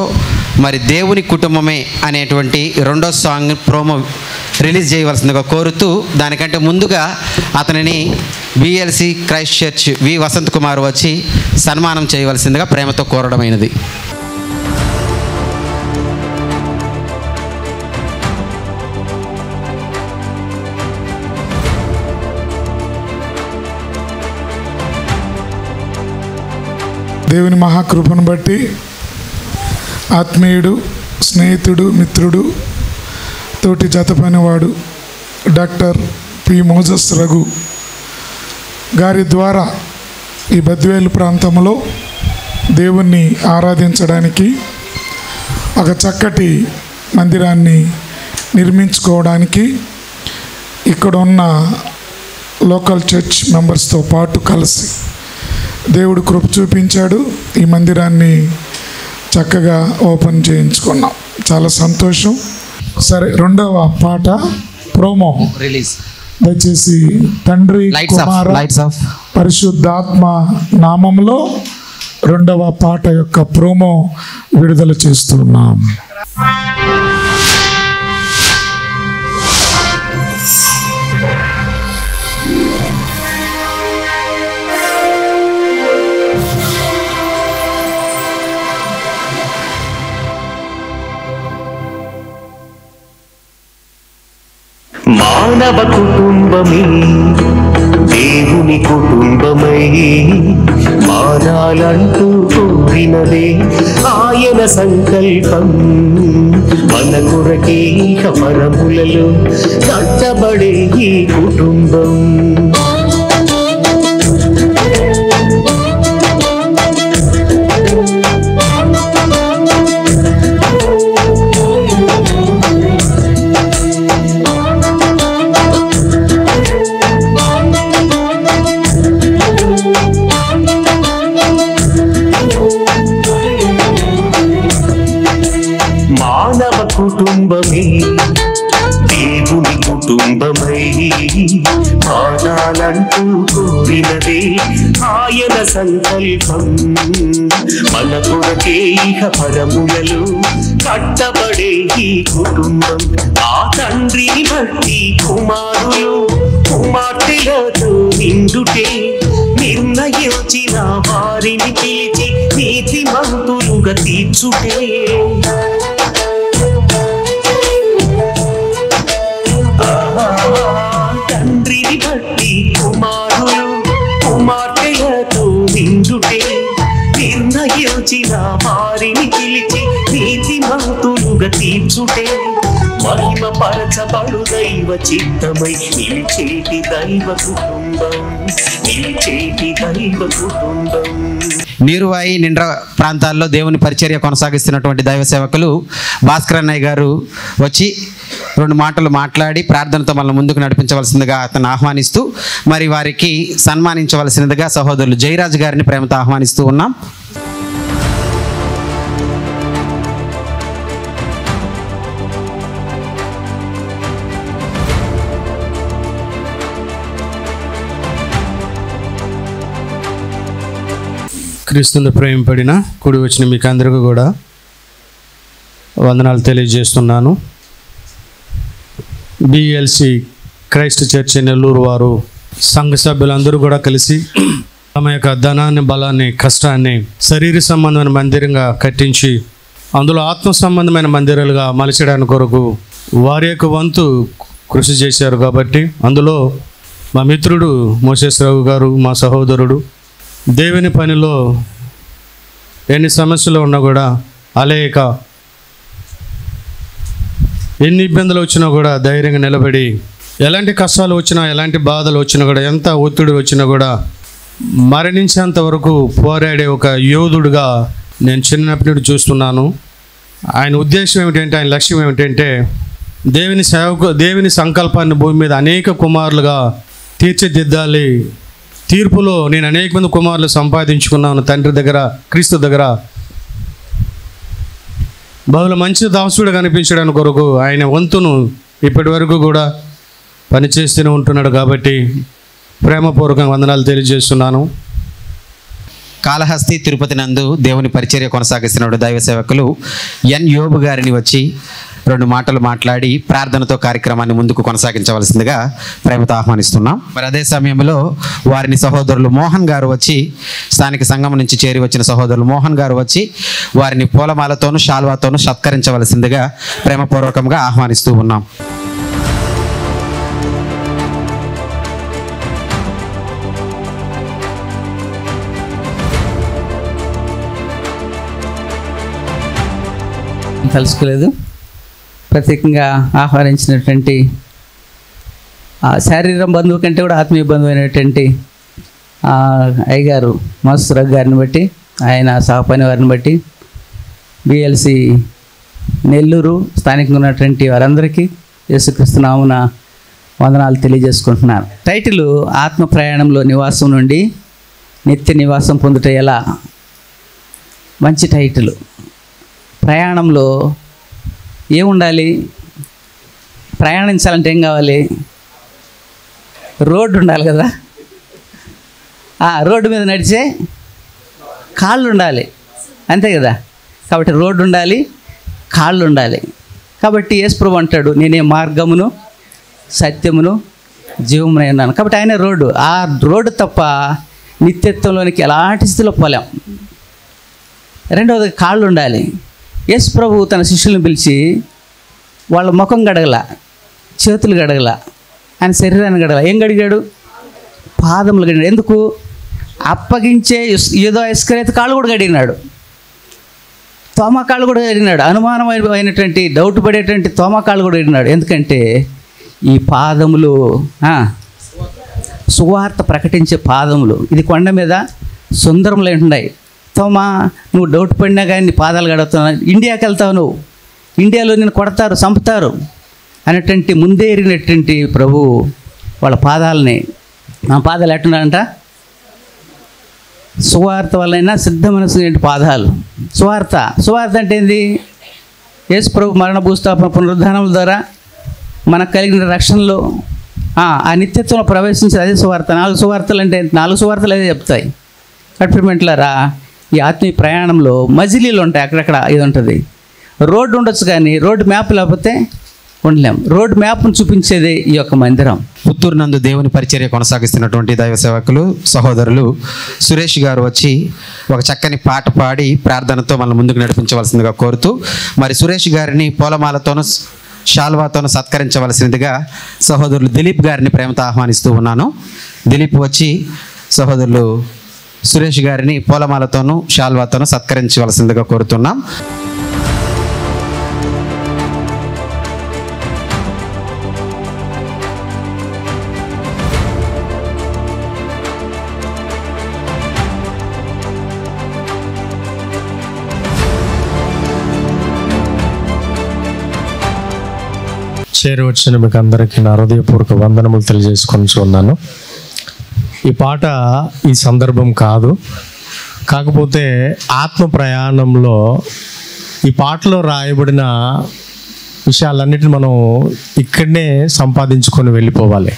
మరి దేవుని కుటుంబమే అనేటువంటి 2వ సాంగ్ ప్రోమో రిలీజ్ చేయవలసిందిగా కోరుతూ, దానికంటే ముందుగా అతనిని బిఎల్సి క్రైస్ట్ చర్చ్ వి వసంత్ కుమార్ వచ్చి సన్మానం చేయవలసిందిగా ప్రేమతో కోరడమైనది. దేవుని మహాకృపను బట్టి ఆత్మీయుడు, స్నేహితుడు, మిత్రుడు, తోటి జత పనివాడు డాక్టర్ పి మోజెస్ రఘు గారి ద్వారా ఈ బద్వేలు ప్రాంతంలో దేవుణ్ణి ఆరాధించడానికి ఒక చక్కటి మందిరాన్ని నిర్మించుకోవడానికి ఇక్కడ ఉన్న లోకల్ చర్చ్ మెంబర్స్తో పాటు కలిసి దేవుడు కృప చూపించాడు. ఈ మందిరాన్ని చక్కగా ఓపెన్ చేయించుకున్నాం. చాలా సంతోషం. సరే, రెండవ పాట ప్రోమో రిలీజ్. దయచేసి తండ్రి కుమార పరిశుద్ధాత్మ నామంలో రెండవ పాట యొక్క ప్రోమో విడుదల చేస్తున్నాం. మానవ కుటుంబమే దేవుని కుటుంబమై మారాలంటూ కోరినదే ఆయన సంకల్పం. మన కొరకే పరములలో కట్టబడే ఈ కుటుంబం. కుటుంబమే దేవుని కుటుంబమై మారాలంటూ కోరినదే ఆయన సంకల్పం. మన కొరకే పరములలో కట్టబడే ఈ కుటుంబం. ఆ తండ్రిని బట్టి కుమారులు కుమార్తెలతో నిండుటే నిర్ణయించిన వారిని పిలిచి నీతిమంతులుగా తీర్చుటే. తండ్రిని బట్టి కుమారులు కుమార్తెలతో నిండుటే నిర్ణయించిన వారిని పిలిచి నీతిమంతులుగా తీర్చుటే. మహిమ పరచబడు దైవ చిత్తమై నిలిచేటి దైవ కుటుంబం. నిలిచేటి దైవ కుటుంబం. నీరువాయి నిండ్ర ప్రాంతాల్లో దేవుని పరిచర్య కొనసాగిస్తున్నటువంటి దైవ సేవకులు భాస్కర్ అన్నయ్య గారు వచ్చి 2 మాటలు మాట్లాడి ప్రార్థనతో మనల్ని ముందుకు నడిపించవలసిందిగా అతను ఆహ్వానిస్తూ, మరి వారికి సన్మానించవలసినదిగా సహోదరులు జయరాజ్ గారిని ప్రేమతో ఆహ్వానిస్తూ ఉన్నాం. క్రీస్తుని ప్రేమింపడిన కూడి వచ్చిన మీకు అందరికీ కూడా వందనాలు తెలియజేస్తున్నాను. బిఎల్సి క్రైస్ట్ చర్చ్ నెల్లూరు వారు సంఘ సభ్యులందరూ కూడా కలిసి తమ యొక్క ధనాన్ని, బలాన్ని, కష్టాన్ని శరీర సంబంధమైన మందిరంగా కట్టించి అందులో ఆత్మ సంబంధమైన మందిరాలుగా మలచడానికి కొరకు వారి యొక్క వంతు కృషి చేశారు. కాబట్టి అందులో మా మిత్రుడు మోసేశ్వరరావు గారు, మా సహోదరుడు, దేవుని పనిలో ఎన్ని సమస్యలు ఉన్నా కూడా అలేక ఎన్ని ఇబ్బందులు వచ్చినా కూడా ధైర్యంగా నిలబడి, ఎలాంటి కష్టాలు వచ్చినా, ఎలాంటి బాధలు వచ్చినా కూడా, ఎంత ఒత్తిడి వచ్చినా కూడా మరణించేంత వరకు పోరాడే ఒక యోధుడుగా నేను చిన్నప్పటి నుండి చూస్తున్నాను. ఆయన ఉద్దేశం ఏమిటంటే, ఆయన లక్ష్యం ఏమిటంటే దేవుని సంకల్పాన్ని భూమి మీద అనేక కుమారులుగా తీర్చిదిద్దాలి. తీర్పులో నేను అనేక మంది కుమారులు సంపాదించుకున్నాను తండ్రి దగ్గర, క్రీస్తు దగ్గర. బహుళ మంచి దాసుడు కనిపించడానికి కొరకు ఆయన వంతును ఇప్పటి వరకు కూడా పనిచేస్తూనే ఉంటున్నాడు. కాబట్టి ప్రేమపూర్వకంగా వందనాలు తెలియజేస్తున్నాను. కాళహస్తి తిరుపతి నందు దేవుని పరిచర్య కొనసాగిస్తున్న దైవ సేవకులు ఎన్ యోబు గారిని వచ్చి 2 మాటలు మాట్లాడి ప్రార్థనతో కార్యక్రమాన్ని ముందుకు కొనసాగించవలసిందిగా ప్రేమతో ఆహ్వానిస్తున్నాం. మరి అదే సమయంలో వారిని సహోదరులు మోహన్ గారు వచ్చి, స్థానిక సంఘం నుంచి చేరి వచ్చిన సహోదరులు మోహన్ గారు వచ్చి వారిని పూలమాలతోనూ శాల్వాతోనూ సత్కరించవలసిందిగా ప్రేమపూర్వకంగా ఆహ్వానిస్తూ ఉన్నాం. కలుసుకోలేదు. ప్రత్యేకంగా ఆహ్వానించినటువంటి శారీరం బంధువు కంటే కూడా ఆత్మీయ బంధువు అయినటువంటి అయ్యగారు మస్తు రఘు గారిని బట్టి, ఆయన సహపని వారిని బట్టి, బిఎల్సి నెల్లూరు స్థానికంగా ఉన్నటువంటి వారందరికీ యేసుక్రీస్తు నామమున వందనాలు తెలియజేసుకుంటున్నాను. టైటిల్ ఆత్మ ప్రయాణంలో నివాసం నుండి నిత్య నివాసం పొందుట ఎలా. మంచి టైటిల్. ప్రయాణంలో ఏముండాలి? ప్రయాణించాలంటే ఏం కావాలి? రోడ్డు ఉండాలి కదా. రోడ్డు మీద నడిచే కాళ్ళు ఉండాలి, అంతే కదా. కాబట్టి రోడ్డు ఉండాలి, కాళ్ళు ఉండాలి. కాబట్టి యేసుప్రభు అంటాడు, నేనే మార్గమును సత్యమును జీవమునై ఉన్నాను. కాబట్టి ఆయన రోడ్డు. ఆ రోడ్డు తప్ప నిత్యత్వంలోనికి ఎలాంటి స్థితిలో పోలేం. రెండవది కాళ్ళు ఉండాలి. యేసుప్రభు తన శిష్యులను పిలిచి వాళ్ళ ముఖం గడగల, చేతులు గడగల, ఆయన శరీరాన్ని గడగల. ఏం గడిగాడు? పాదములు గడిగాడు. ఎందుకు? అప్పగించే ఏదో ఇస్కరియోతు కాళ్ళు కూడా గడిగినాడు, తోమా కాళ్ళు కూడా గడిగినాడు, అనుమానమైనటువంటి డౌట్ పడేటువంటి తోమా కాళ్ళు కూడా గడిగినాడు. ఎందుకంటే ఈ పాదములు సువార్త ప్రకటించే పాదములు. ఇది కొండ మీద సుందరములై ఉన్నాయి. తోమా, నువ్వు డౌట్ పడినా కానీ నీ పాదాలు గడుగుతున్నావు, ఇండియాకి వెళ్తావు, నువ్వు ఇండియాలో నిన్ను కొడతారు, చంపుతారు అనేటువంటి ముందే ఎరిగినటువంటి ప్రభు వాళ్ళ పాదాలని, నా పాదాలు ఎట్టున్నాడంట? సువార్త వల్లైనా సిద్ధమనసు పాదాలు. సువార్త అంటే ఏంది? యేసు ప్రభు మరణ భూస్థాపన పునరుద్ధానముల ద్వారా మనకు కలిగిన రక్షణలో ఆ నిత్యత్వంలో ప్రవేశించేది అదే సువార్త. 4 సువార్తలు అంటే 4 సువార్తలు అదే చెప్తాయి. కట్టిమెంట్లారా, ఈ ఆత్మీయ ప్రయాణంలో మజిలీలు ఉంటాయి, అక్కడక్కడ ఇది ఉంటుంది. రోడ్డు ఉండొచ్చు కానీ రోడ్డు మ్యాప్ లేకపోతే ఉండలేం. రోడ్ మ్యాప్ను చూపించేది ఈ యొక్క మందిరం. పుత్తూరు నందు దేవుని పరిచర్య కొనసాగిస్తున్నటువంటి దైవ సేవకులు సహోదరులు సురేష్ గారు వచ్చి ఒక చక్కని పాట పాడి ప్రార్థనతో మనల్ని ముందుకు నడిపించవలసిందిగా కోరుతూ, మరి సురేష్ గారిని పూలమాలతోనూ షాల్వాతోనూ సత్కరించవలసిందిగా సహోదరులు దిలీప్ గారిని ప్రేమతో ఆహ్వానిస్తూ ఉన్నాను. దిలీప్ వచ్చి సహోదరులు సురేష్ గారిని పూలమాలతోనూ షాల్వాతోనూ సత్కరించవలసిందిగా కోరుతున్నాం. చేరి వచ్చిన మీకు అందరికీ నా హృదయపూర్వక వందనములు తెలియజేసుకొని ఉన్నాను. ఈ పాట ఈ సందర్భం కాదు, కాకపోతే ఆత్మ ప్రయాణంలో ఈ పాటలో రాయబడిన విషయాలన్నిటిని మనం ఇక్కడనే సంపాదించుకొని వెళ్ళిపోవాలి.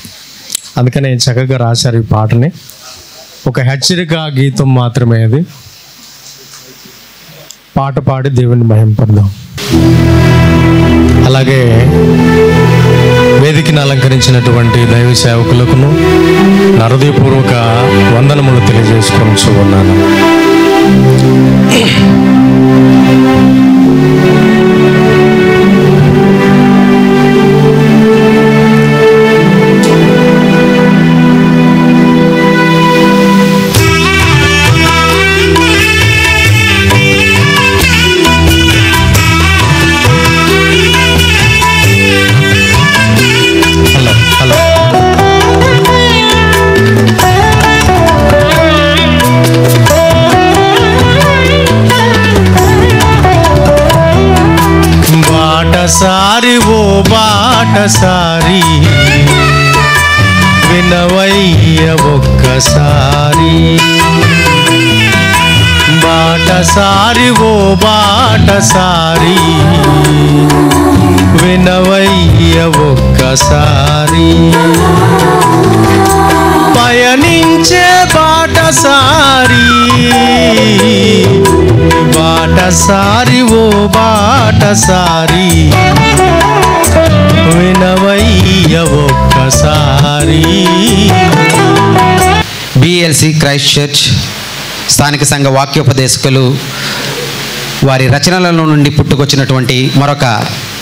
అందుకనే చక్కగా రాశారు ఈ పాటని. ఒక హెచ్చరిక గీతం మాత్రమే అది. పాట పాడి దేవుని మహింపడదాం. అలాగే వేదికను అలంకరించినటువంటి దైవ సేవకులకును నా హృదయపూర్వక వందనములు తెలియజేసుకొని ఉన్నాను. బాటసారి ఓ బాటసారి వినవయ్య ఒక్కసారి, బాటసారి ఓ బాటసారి వినవయ్య ఒక్కసారి, పయనించే బాటసారి, బాటసారి ఓ బాటసారి వినవయ్య ఒక్కసారి. బిఎల్సి క్రైస్ట్ చర్చ్ స్థానిక సంఘ వాక్యోపదేశకులు వారి రచనలలో నుండి పుట్టుకొచ్చినటువంటి మరొక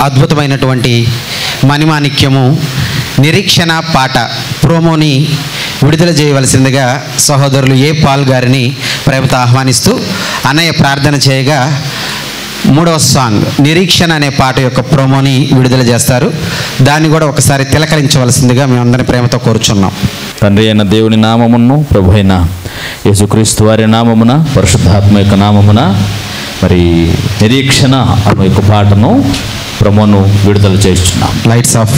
అద్భుతమైనటువంటి మణిమాణిక్యము నిరీక్షణ పాట ప్రోమోని విడుదల చేయవలసిందిగా సహోదరులు ఏ పాల్ గారిని ప్రేమతో ఆహ్వానిస్తూ అన్నయ్య ప్రార్థన చేయగా 3వ సాంగ్ నిరీక్షణ అనే పాట యొక్క ప్రోమోని విడుదల చేస్తారు. దాన్ని కూడా ఒకసారి తిలకరించవలసిందిగా మేమందరినీ ప్రేమతో కోరుచున్నాం. తండ్రి అయిన దేవుని నామమును, ప్రభు అయిన యేసుక్రీస్తు వారి నామమున, పరిశుద్ధాత్మ యొక్క నామమున మరి నిరీక్షణ అనే యొక్క పాటను ప్రమోను విడుదల చేస్తున్నాం. Lights off.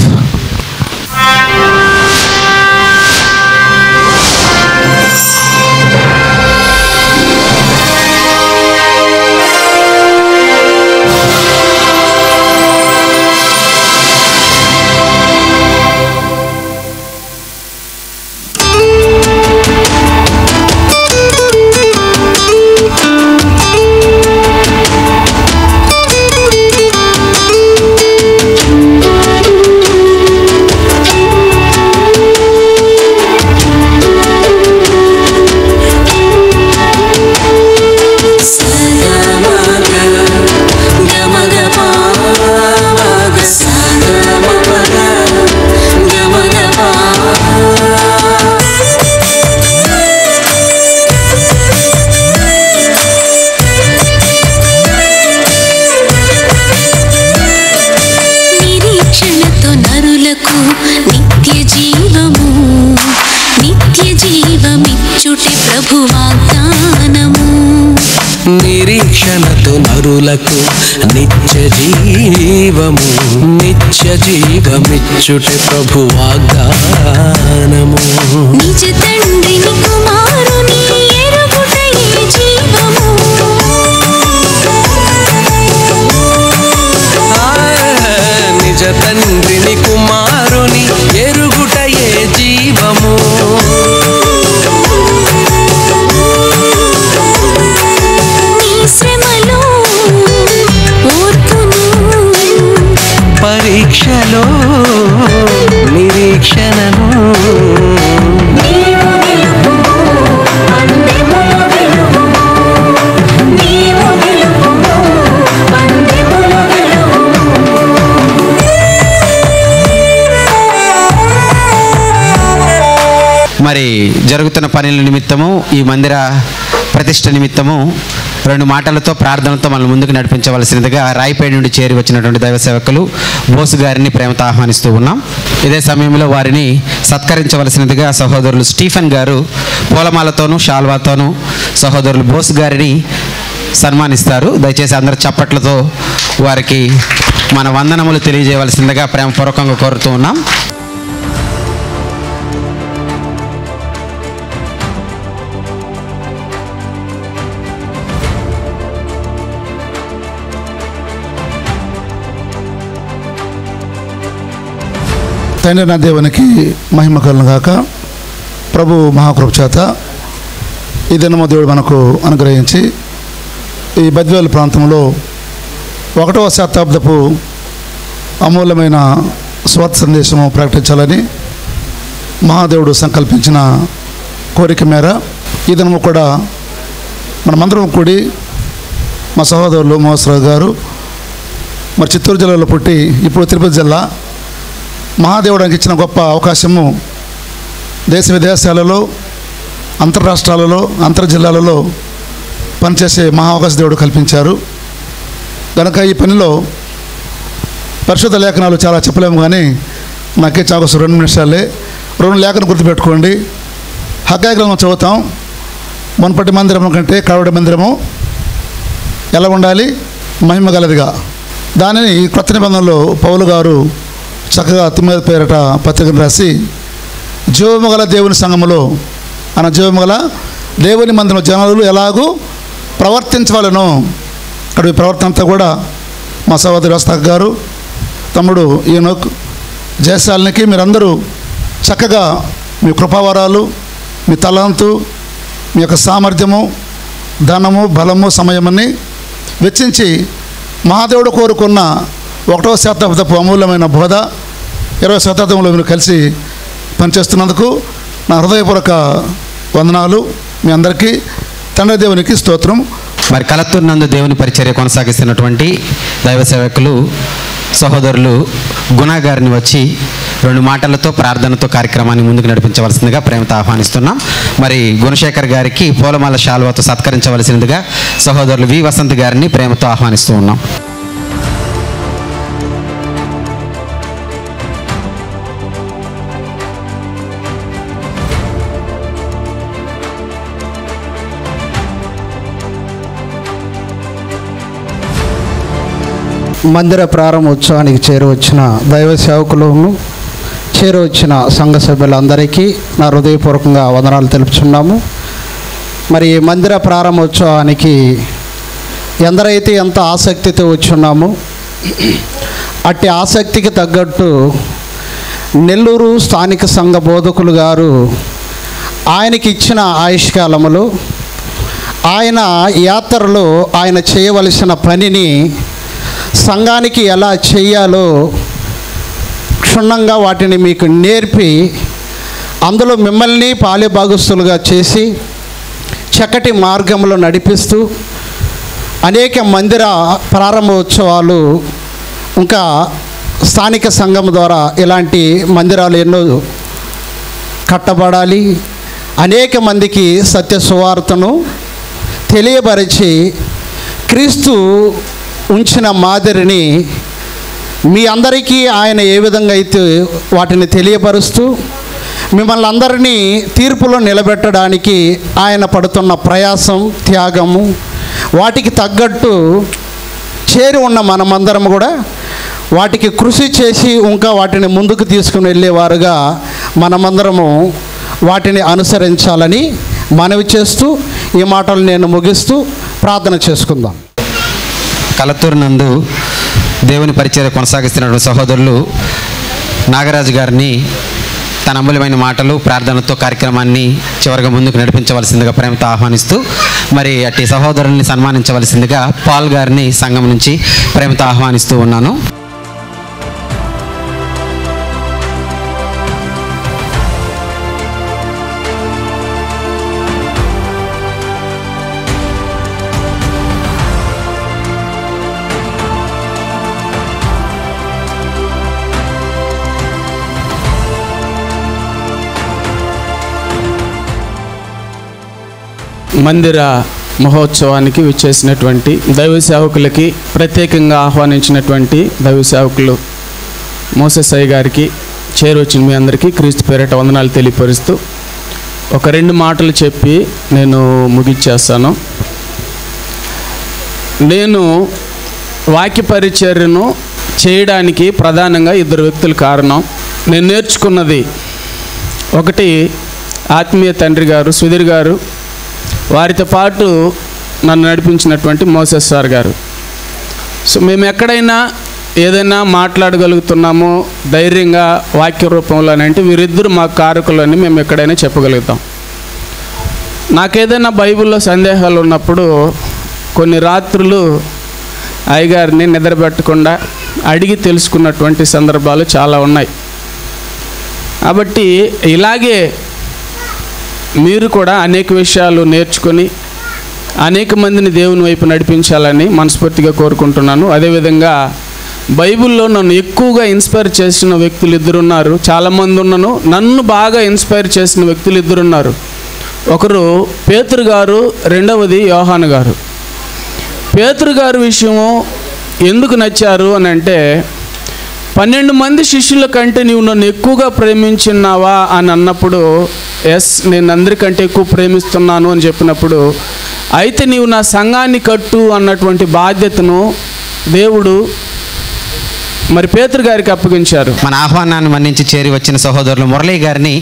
నిరీక్షణతో నరులకు నిత్య జీవము, నిత్య జీవమిచ్చుటే ప్రభు వాగ్దానము. నిజ తండ్రిని కుమారుని ఎరుగుటయే జీవము, నిజ తండ్రిని కుమారుని ఎరుగుటయే జీవము. పరీక్షలో నిరీక్షణను మరి జరుగుతున్న పనుల నిమిత్తము, ఈ మందిర ప్రతిష్ఠ నిమిత్తము 2 మాటలతో ప్రార్థనతో మనల్ని ముందుకు నడిపించవలసినదిగా రాయిపేట నుండి చేరి వచ్చినటువంటి దైవ సేవకులు బోసు గారిని ప్రేమతో ఆహ్వానిస్తూ ఉన్నాం. ఇదే సమయంలో వారిని సత్కరించవలసినదిగా సహోదరులు స్టీఫెన్ గారు పూలమాలతోనూ షాల్వాతోనూ సహోదరులు బోసు గారిని సన్మానిస్తారు. దయచేసి అందరు చప్పట్లతో వారికి మన వందనములు తెలియజేయవలసిందిగా ప్రేమపూర్వకంగా కోరుతూ ఉన్నాం. తండ్రి నా దేవునికి మహిమ కలుగును గాక. ప్రభు మహాకృప చేత ఈ దినము దేవుడు మనకు అనుగ్రహించి ఈ బద్వేలు ప్రాంతంలో 1వ శతాబ్దపు అమూల్యమైన స్వార్థ సందేశము ప్రకటించాలని మహాదేవుడు సంకల్పించిన కోరిక మేర ఈ దినము కూడా మనమందరం కూడి మా సహోదరులు మోసరావు గారు మరి చిత్తూరు జిల్లాలో పుట్టి ఇప్పుడు తిరుపతి జిల్లా, మహాదేవుడానికి ఇచ్చిన గొప్ప అవకాశము దేశ విదేశాలలో, అంతర్రాష్ట్రాలలో, అంతర్జిల్లాలలో పనిచేసే మహా అవకాశ దేవుడు కల్పించారు. కనుక ఈ పనిలో పరిశుద్ధ లేఖనాలు చాలా చెప్పలేము, కానీ నాకే చాలా 2 నిమిషాలే 2 లేఖను గుర్తుపెట్టుకోండి. హగ్గయి గ్రంథం చదువుతాం. మునుపటి మందిరము కంటే కడవటి మందిరము ఎలా ఉండాలి? మహిమ గలదిగా. దానిని కొత్త నిబంధనలో పౌలు గారు చక్కగా తిమ్మేద పేరట పత్రికను రాసి జీవము గల దేవుని సంఘములో జీవము గల దేవుని మందిరం జనాలు ఎలాగూ ప్రవర్తించవలను. అక్కడ ఈ ప్రవర్తన అంతా కూడా మా సహోదరి వస్తాక్ గారు, తమ్ముడు ఈనోక్, జయశాలినికి మీరందరూ చక్కగా మీ కృపావరాలు, మీ తలాంతు, మీ యొక్క సామర్థ్యము, ధనము, బలము, సమయమని వెచ్చించి మహాదేవుడు కోరుకున్న 1వ శతాబ్దపు అమూల్యమైన బోధ 20వ శతాబ్దంలో మీరు కలిసి పనిచేస్తున్నందుకు నా హృదయపూర్వక వందనాలు. మీ అందరికీ తండ్రి దేవునికి స్తోత్రం. మరి కలత్తూరు నందు దేవుని పరిచర్య కొనసాగిస్తున్నటువంటి దైవ సేవకులు సహోదరులు గుణ గారిని వచ్చి 2 మాటలతో ప్రార్థనతో కార్యక్రమాన్ని ముందుకు నడిపించవలసిందిగా ప్రేమతో ఆహ్వానిస్తున్నాం. మరి గుణశేఖర్ గారికి పూలమాల శాల్వాతో సత్కరించవలసిందిగా సహోదరులు వి వసంత్ గారిని ప్రేమతో ఆహ్వానిస్తూ ఉన్నాం. మందిర ప్రారంభోత్సవానికి చేరవచ్చిన దైవ సేవకులను చేరవచ్చిన సంఘ సభ్యులందరికీ నా హృదయపూర్వకంగా వందనాలు తెలుపుచున్నాము. మరి మందిర ప్రారంభోత్సవానికి ఎందరైతే ఎంత ఆసక్తితో వచ్చున్నామో అట్టి ఆసక్తికి తగ్గట్టు నెల్లూరు స్థానిక సంఘ బోధకులు గారు ఆయనకి ఇచ్చిన ఆయుష్కాలములో ఆయన యాత్రలో ఆయన చేయవలసిన పనిని సంఘానికి ఎలా చేయాలో క్షుణ్ణంగా వాటిని మీకు నేర్పి అందులో మిమ్మల్ని పాలిభాగస్తులుగా చేసి చక్కటి మార్గంలో నడిపిస్తూ అనేక మందిర ప్రారంభోత్సవాలు ఇంకా స్థానిక సంఘం ద్వారా ఇలాంటి మందిరాలు ఎన్నో కట్టబడాలి, అనేక మందికి సత్య సువార్తను తెలియపరిచి క్రీస్తు ఉంచిన మాదిరిని మీ అందరికీ ఆయన ఏ విధంగా అయితే వాటిని తెలియపరుస్తూ మిమ్మల్ని అందరినీ తీర్పులో నిలబెట్టడానికి ఆయన పడుతున్న ప్రయాసం, త్యాగము, వాటికి తగ్గట్టు చేరి ఉన్న మనమందరం కూడా వాటికి కృషి చేసి ఇంకా వాటిని ముందుకు తీసుకుని వెళ్ళేవారుగా మనమందరము వాటిని అనుసరించాలని మనవి చేస్తూ ఈ మాటలు నేను ముగిస్తూ ప్రార్థన చేసుకుందాం. కలత్తూరు నందు దేవుని పరిచర్య కొనసాగిస్తున్నటువంటి సహోదరులు నాగరాజు గారిని తన అమూల్యమైన మాటలు ప్రార్థనతో కార్యక్రమాన్ని చివరిగా ముందుకు నడిపించవలసిందిగా ప్రేమతో ఆహ్వానిస్తూ మరి అట్టి సహోదరుల్ని సన్మానించవలసిందిగా పాల్ గారిని సంఘం నుంచి ప్రేమతో ఆహ్వానిస్తూ ఉన్నాను. మందిర మహోత్సవానికి విచ్చేసినటువంటి దైవ సేవకులకి, ప్రత్యేకంగా ఆహ్వానించినటువంటి దైవ సేవకులు మోసెస్ అయ్య గారికి, చేరొచ్చిన మీ అందరికీ క్రీస్తు పేరిట వందనాలు తెలియపరుస్తూ ఒక 2 మాటలు చెప్పి నేను ముగిచ్చేస్తాను. నేను వాక్య పరిచర్యను చేయడానికి ప్రధానంగా 2 వ్యక్తులు కారణం. నేను నేర్చుకున్నది ఒకటి ఆత్మీయ తండ్రి గారు సుధీర్ గారు, వారితో పాటు నన్ను నడిపించినటువంటి మోసెస్ సార్ గారు. సో మేము ఎక్కడైనా ఏదైనా మాట్లాడగలుగుతున్నామో ధైర్యంగా వాక్య రూపంలో అంటే వీరిద్దరు మా కారకులని మేము ఎక్కడైనా చెప్పగలుగుతాం. నాకేదైనా బైబిల్లో సందేహాలు ఉన్నప్పుడు కొన్ని రాత్రులు అయ్యగారిని నిద్రపెట్టకుండా అడిగి తెలుసుకున్నటువంటి సందర్భాలు చాలా ఉన్నాయి. కాబట్టి ఇలాగే మీరు కూడా అనేక విషయాలు నేర్చుకొని అనేక మందిని దేవుని వైపు నడిపించాలని మనస్ఫూర్తిగా కోరుకుంటున్నాను. అదేవిధంగా బైబిల్లో నన్ను ఎక్కువగా ఇన్స్పైర్ చేసిన వ్యక్తులు 2 ఉన్నారు. చాలామంది ఉన్నాను, నన్ను బాగా ఇన్స్పైర్ చేసిన వ్యక్తులు 2 ఉన్నారు. ఒకరు పేతురు గారు, రెండవది యోహాను గారు. పేతురు గారి విషయము ఎందుకు నచ్చారు అని అంటే 12 మంది శిష్యుల కంటే నీవు నన్ను ఎక్కువగా ప్రేమించున్నావా అని అన్నప్పుడు ఎస్, నేను అందరికంటే ఎక్కువ ప్రేమిస్తున్నాను అని చెప్పినప్పుడు, అయితే నీవు నా సంఘాన్ని కట్టు అన్నటువంటి బాధ్యతను దేవుడు మరి పేతురు గారికి అప్పగించారు. మన ఆహ్వానాన్ని మన్నించి చేరి వచ్చిన సహోదరులు మురళీ గారిని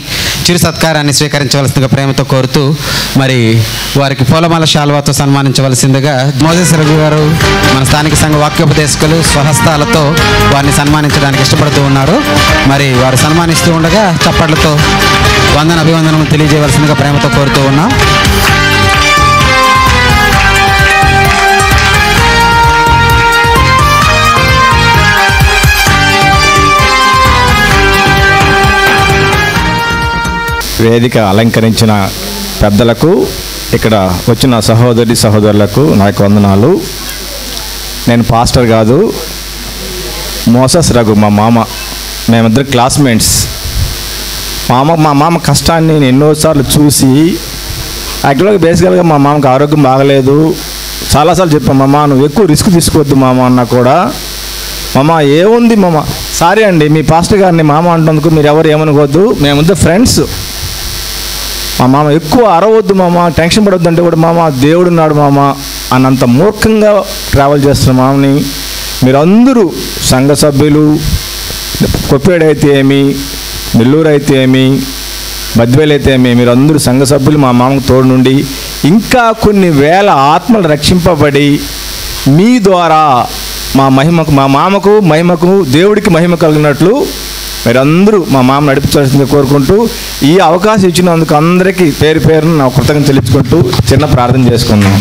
చిరు సత్కారాన్ని స్వీకరించవలసిందిగా ప్రేమతో కోరుతూ మరి వారికి పూలమాల శాల్వాతో సన్మానించవలసిందిగా మోసెస్ రవి గారు మన స్థానిక సంఘ వాక్యోపదేశకులు స్వహస్తాలతో వారిని సన్మానించడానికి ఇష్టపడుతూ ఉన్నారు. మరి వారు సన్మానిస్తూ ఉండగా చప్పట్లతో అభివందనము తెలియజేయవలసిందిగా ప్రేమతో కోరుతూ ఉన్నాం. వేదిక అలంకరించిన పెద్దలకు, ఇక్కడ వచ్చిన సహోదరులకు నా యొక్క వందనాలు. నేను పాస్టర్ కాదు, మోసెస్ రఘు మా మామ, మేమిద్దరు క్లాస్మేట్స్. మా మామ కష్టాన్ని నేను ఎన్నోసార్లు చూసి, యాక్చువల్గా బేసికల్గా మా మామకి ఆరోగ్యం బాగలేదు. చాలాసార్లు చెప్పాను, మామ నువ్వు ఎక్కువ రిస్క్ తీసుకోవద్దు మామ అన్నా కూడా, మామ ఏముంది మామ, సారీ అండి మీ పాస్టర్ గారిని మామ అంటందుకు మీరు ఎవరు ఏమనుకోవద్దు, మేముంటే ఫ్రెండ్స్. మా మామ ఎక్కువ అరవద్దు మామ, టెన్షన్ పడవద్దు అంటే కూడా మామ దేవుడున్నాడు మామ అన్నంత మూర్ఖంగా ట్రావెల్ చేస్తున్న మామని మీరందరూ సంఘ సభ్యులు, కొప్పేడైతే ఏమి, నెల్లూరు అయితే ఏమి, బద్వేలు అయితే ఏమి, మీరందరూ సంఘ సభ్యులు మా మామకు తోడు నుండి ఇంకా కొన్ని వేల ఆత్మలు రక్షింపబడి మీ ద్వారా మా మామకు మహిమకు దేవుడికి మహిమ కలిగినట్లు మీరందరూ మా మామ నడిపించాల్సిందిగా కోరుకుంటూ, ఈ అవకాశం ఇచ్చినందుకు అందరికీ పేరు పేరును నా కృతజ్ఞతలు తెలుసుకుంటూ చిన్న ప్రార్థన చేసుకుందాం.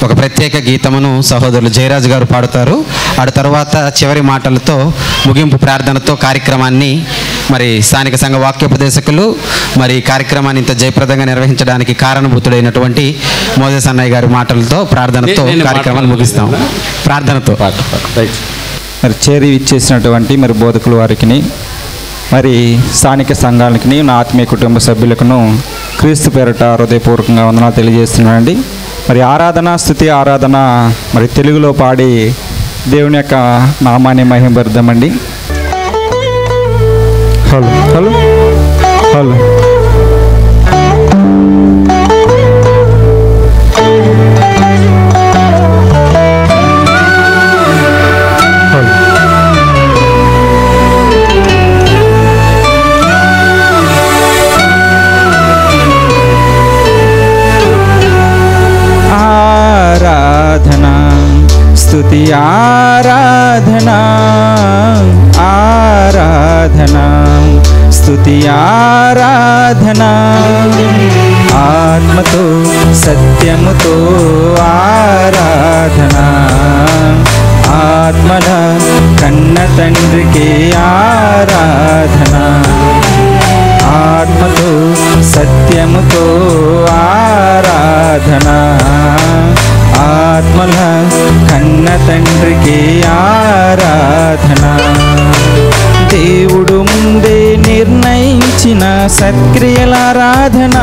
ఒక ప్రత్యేక గీతమును సహోదరులు జయరాజు గారు పాడుతారు. ఆ తర్వాత చివరి మాటలతో ముగింపు ప్రార్థనతో కార్యక్రమాన్ని మరి స్థానిక సంఘ వాక్యోపదేశకులు మరి కార్యక్రమాన్ని ఇంత జయప్రదంగా నిర్వహించడానికి కారణభూతుడైనటువంటి మోజెస్ అన్నయ్య గారి మాటలతో ప్రార్థనతో కార్యక్రమాన్ని ముగిస్తాం. ప్రార్థనతో మరి చేరి ఇచ్చేసినటువంటి మరి బోధకుల వారికి, మరి స్థానిక సంఘాలకి, నా ఆత్మీయ కుటుంబ సభ్యులకును క్రీస్తు పేరట హృదయపూర్వకంగా వందనాలు తెలియజేస్తున్నానండి. మరి ఆరాధన, స్తుతి ఆరాధన మరి తెలుగులో పాడి దేవుని యొక్క నామాన్ని మహిమపరుద్దామండి. హలో హలో హలో ఆరాధన, స్తుతి ఆరాధన, ఆరాధన, స్తుతి ఆరాధన, ఆత్మతో సత్యముతో ఆరాధన, ఆత్మల కన్న తండ్రికి ఆరాధన, ఆత్మతో సత్యముతో ఆరాధన, ఆత్మల కన్న తండ్రికి ఆరాధన, దేవుడు ముందే నిర్ణయించిన సత్క్రియల ఆరాధన,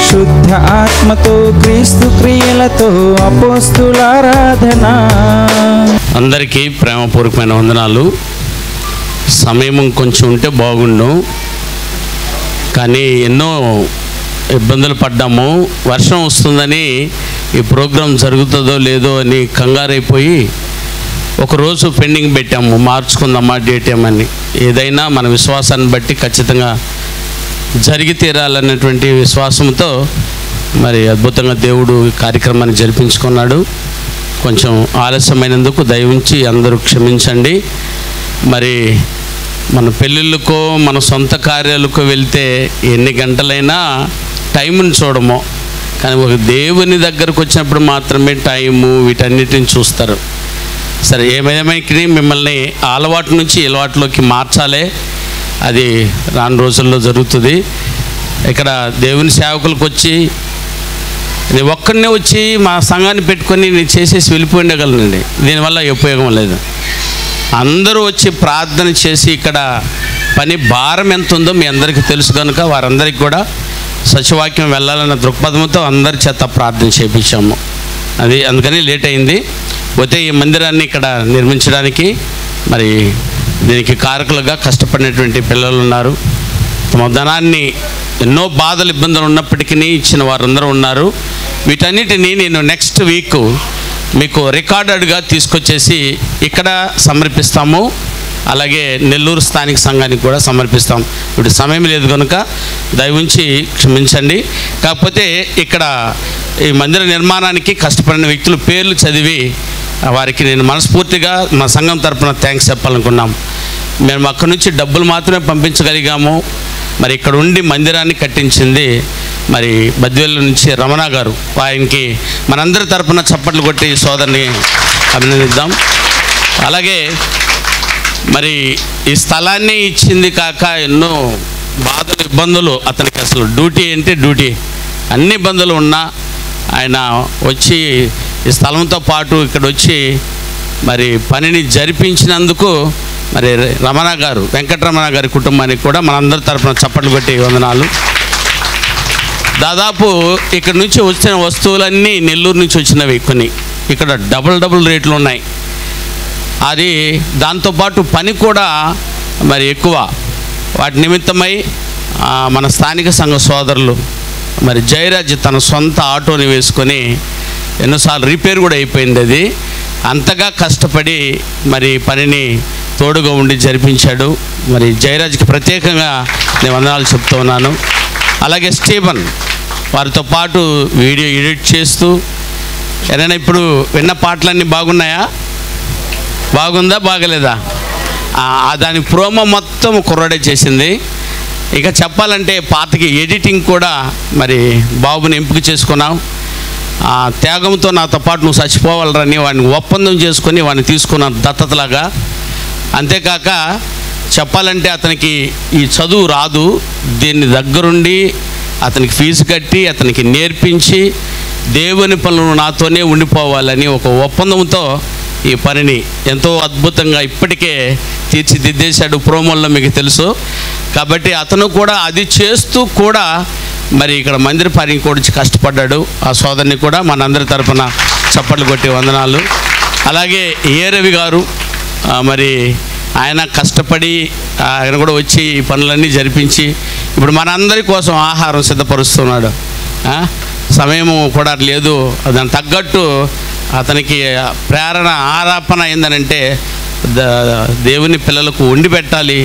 శుద్ధ ఆత్మతో క్రీస్తు క్రియలతో అపోస్తుల ఆరాధన. అందరికీ ప్రేమపూర్వకమైన వందనాలు. సమయం కొంచెం ఉంటే బాగుండు, కానీ ఎన్నో ఇబ్బందులు పడ్డాము. వర్షం వస్తుందని ఈ ప్రోగ్రాం జరుగుతుందో లేదో అని కంగారైపోయి ఒకరోజు పెండింగ్ పెట్టాము, మార్చుకుందామా డేట్ ఏమని. ఏదైనా మన విశ్వాసాన్ని బట్టి ఖచ్చితంగా జరిగి తీరాలన్నటువంటి విశ్వాసంతో మరి అద్భుతంగా దేవుడు ఈ కార్యక్రమాన్ని జరిపించుకున్నాడు. కొంచెం ఆలస్యమైనందుకు దయవుంచి అందరూ క్షమించండి. మరి మన పెళ్ళిళ్ళకో మన సొంత కార్యాలకు వెళ్తే ఎన్ని గంటలైనా టైంని చూడము, కానీ ఒక దేవుని దగ్గరకు వచ్చినప్పుడు మాత్రమే టైము వీటన్నిటిని చూస్తారు. సరే, ఏమైనా మిమ్మల్ని అలవాటు నుంచి అలవాటులోకి మార్చాలే, అది రాను రోజుల్లో జరుగుతుంది. ఇక్కడ దేవుని సేవకులకు వచ్చి నేను ఒక్కడనే వచ్చి మా సంఘాన్ని పెట్టుకొని నేను చేసేసి వెళ్ళిపోయిండగలనండి. దీనివల్ల ఉపయోగం లేదు. అందరూ వచ్చి ప్రార్థన చేసి ఇక్కడ పని భారం ఎంత ఉందో మీ అందరికీ తెలుసు కనుక వారందరికీ కూడా సత్యవాక్యం వెళ్ళాలన్న దృక్పథంతో అందరి చేత ప్రార్థన చేయించాము. అది అందుకని లేట్ అయింది. పోతే ఈ మందిరాన్ని ఇక్కడ నిర్మించడానికి మరి దీనికి కారకులుగా కష్టపడినటువంటి పిల్లలు ఉన్నారు. తమ ధనాన్ని ఎన్నో బాధలు ఇబ్బందులు ఉన్నప్పటికీ ఇచ్చిన వారందరూ ఉన్నారు. వీటన్నిటినీ నేను నెక్స్ట్ వీక్ మీకు రికార్డెడ్గా తీసుకొచ్చేసి ఇక్కడ సమర్పిస్తాము. అలాగే నెల్లూరు స్థానిక సంఘానికి కూడా సమర్పిస్తాం. ఇప్పుడు సమయం లేదు కనుక దయవుంచి క్షమించండి. కాకపోతే ఇక్కడ ఈ మందిర నిర్మాణానికి కష్టపడిన వ్యక్తుల పేర్లు చదివి వారికి నేను మనస్ఫూర్తిగా మా సంఘం తరపున థ్యాంక్స్ చెప్పాలనుకున్నాం. మేము అక్కడి నుంచి డబ్బులు మాత్రమే పంపించగలిగాము. మరి ఇక్కడ ఉండి మందిరాన్ని కట్టించింది మరి బద్వేలు నుంచి రమణ గారు. ఆయనకి మనందరి తరపున చప్పట్లు కొట్టి సోదరుని అభినందిద్దాం. అలాగే మరి ఈ స్థలాన్ని ఇచ్చింది కాక ఎన్నో బాధలు ఇబ్బందులు, అతనికి అసలు డ్యూటీ అంటే డ్యూటీ, అన్ని ఇబ్బందులు ఉన్నా ఆయన వచ్చి ఈ స్థలంతో పాటు ఇక్కడ వచ్చి మరి పనిని జరిపించినందుకు మరి రమణ గారు, వెంకటరమణ గారి కుటుంబానికి కూడా మనందరి తరపున చప్పట్లు కొట్టి వందనాలు. దాదాపు ఇక్కడ నుంచి వచ్చిన వస్తువులన్నీ నెల్లూరు నుంచి వచ్చినవి. కొన్ని ఇక్కడ డబుల్ రేట్లు ఉన్నాయి. అది దాంతోపాటు పని కూడా మరి ఎక్కువ. వాటి నిమిత్తమై మన స్థానిక సంఘ సోదరులు మరి జయరాజ్ తన సొంత ఆటోని వేసుకొని ఎన్నోసార్లు రిపేర్ కూడా అయిపోయింది. అది అంతగా కష్టపడి మరి పనిని తోడుగా ఉండి జరిపించాడు. మరి జయరాజ్కి ప్రత్యేకంగా నేను వందనాలు చెప్తూ ఉన్నాను. అలాగే స్టీఫన్ వారితో పాటు వీడియో ఎడిట్ చేస్తూ, ఏదైనా ఇప్పుడు విన్న పాటలన్నీ బాగున్నాయా? బాగుందా బాగలేదా? దాని ప్రోమో మొత్తం కుర్రాడే చేసింది. ఇక చెప్పాలంటే పాతకి ఎడిటింగ్ కూడా మరి బాబుని ఎంపిక చేసుకున్నాం. త్యాగంతో నాతో పాటు నువ్వు చచ్చిపోవాలని వాడిని ఒప్పందం చేసుకొని వాడిని తీసుకున్నాను దత్తతలాగా. అంతేకాక చెప్పాలంటే అతనికి ఈ చదువు రాదు, దీన్ని దగ్గరుండి అతనికి ఫీజు కట్టి అతనికి నేర్పించి దేవుని పనులు నాతోనే ఉండిపోవాలని ఒక ఒప్పందంతో ఈ పనిని ఎంతో అద్భుతంగా ఇప్పటికే తీర్చిదిద్దేశాడు. ప్రోమోల్లో మీకు తెలుసు. కాబట్టి అతను కూడా అది చేస్తూ కూడా మరి ఇక్కడ మందిర పని కూడా కష్టపడ్డాడు. ఆ సోదరుని కూడా మనందరి తరఫున చప్పట్లు కొట్టి వందనాలు. అలాగే ఏ రవి గారు మరి ఆయన కష్టపడి ఆయన కూడా వచ్చి ఈ పనులన్నీ జరిపించి ఇప్పుడు మనందరి కోసం ఆహారం సిద్ధపరుస్తున్నాడు. సమయము కూడా లేదు, దానికి తగ్గట్టు అతనికి ప్రేరణ ఆరాపణ ఏందనంటే దేవుని పిల్లలకు వండి పెట్టాలి,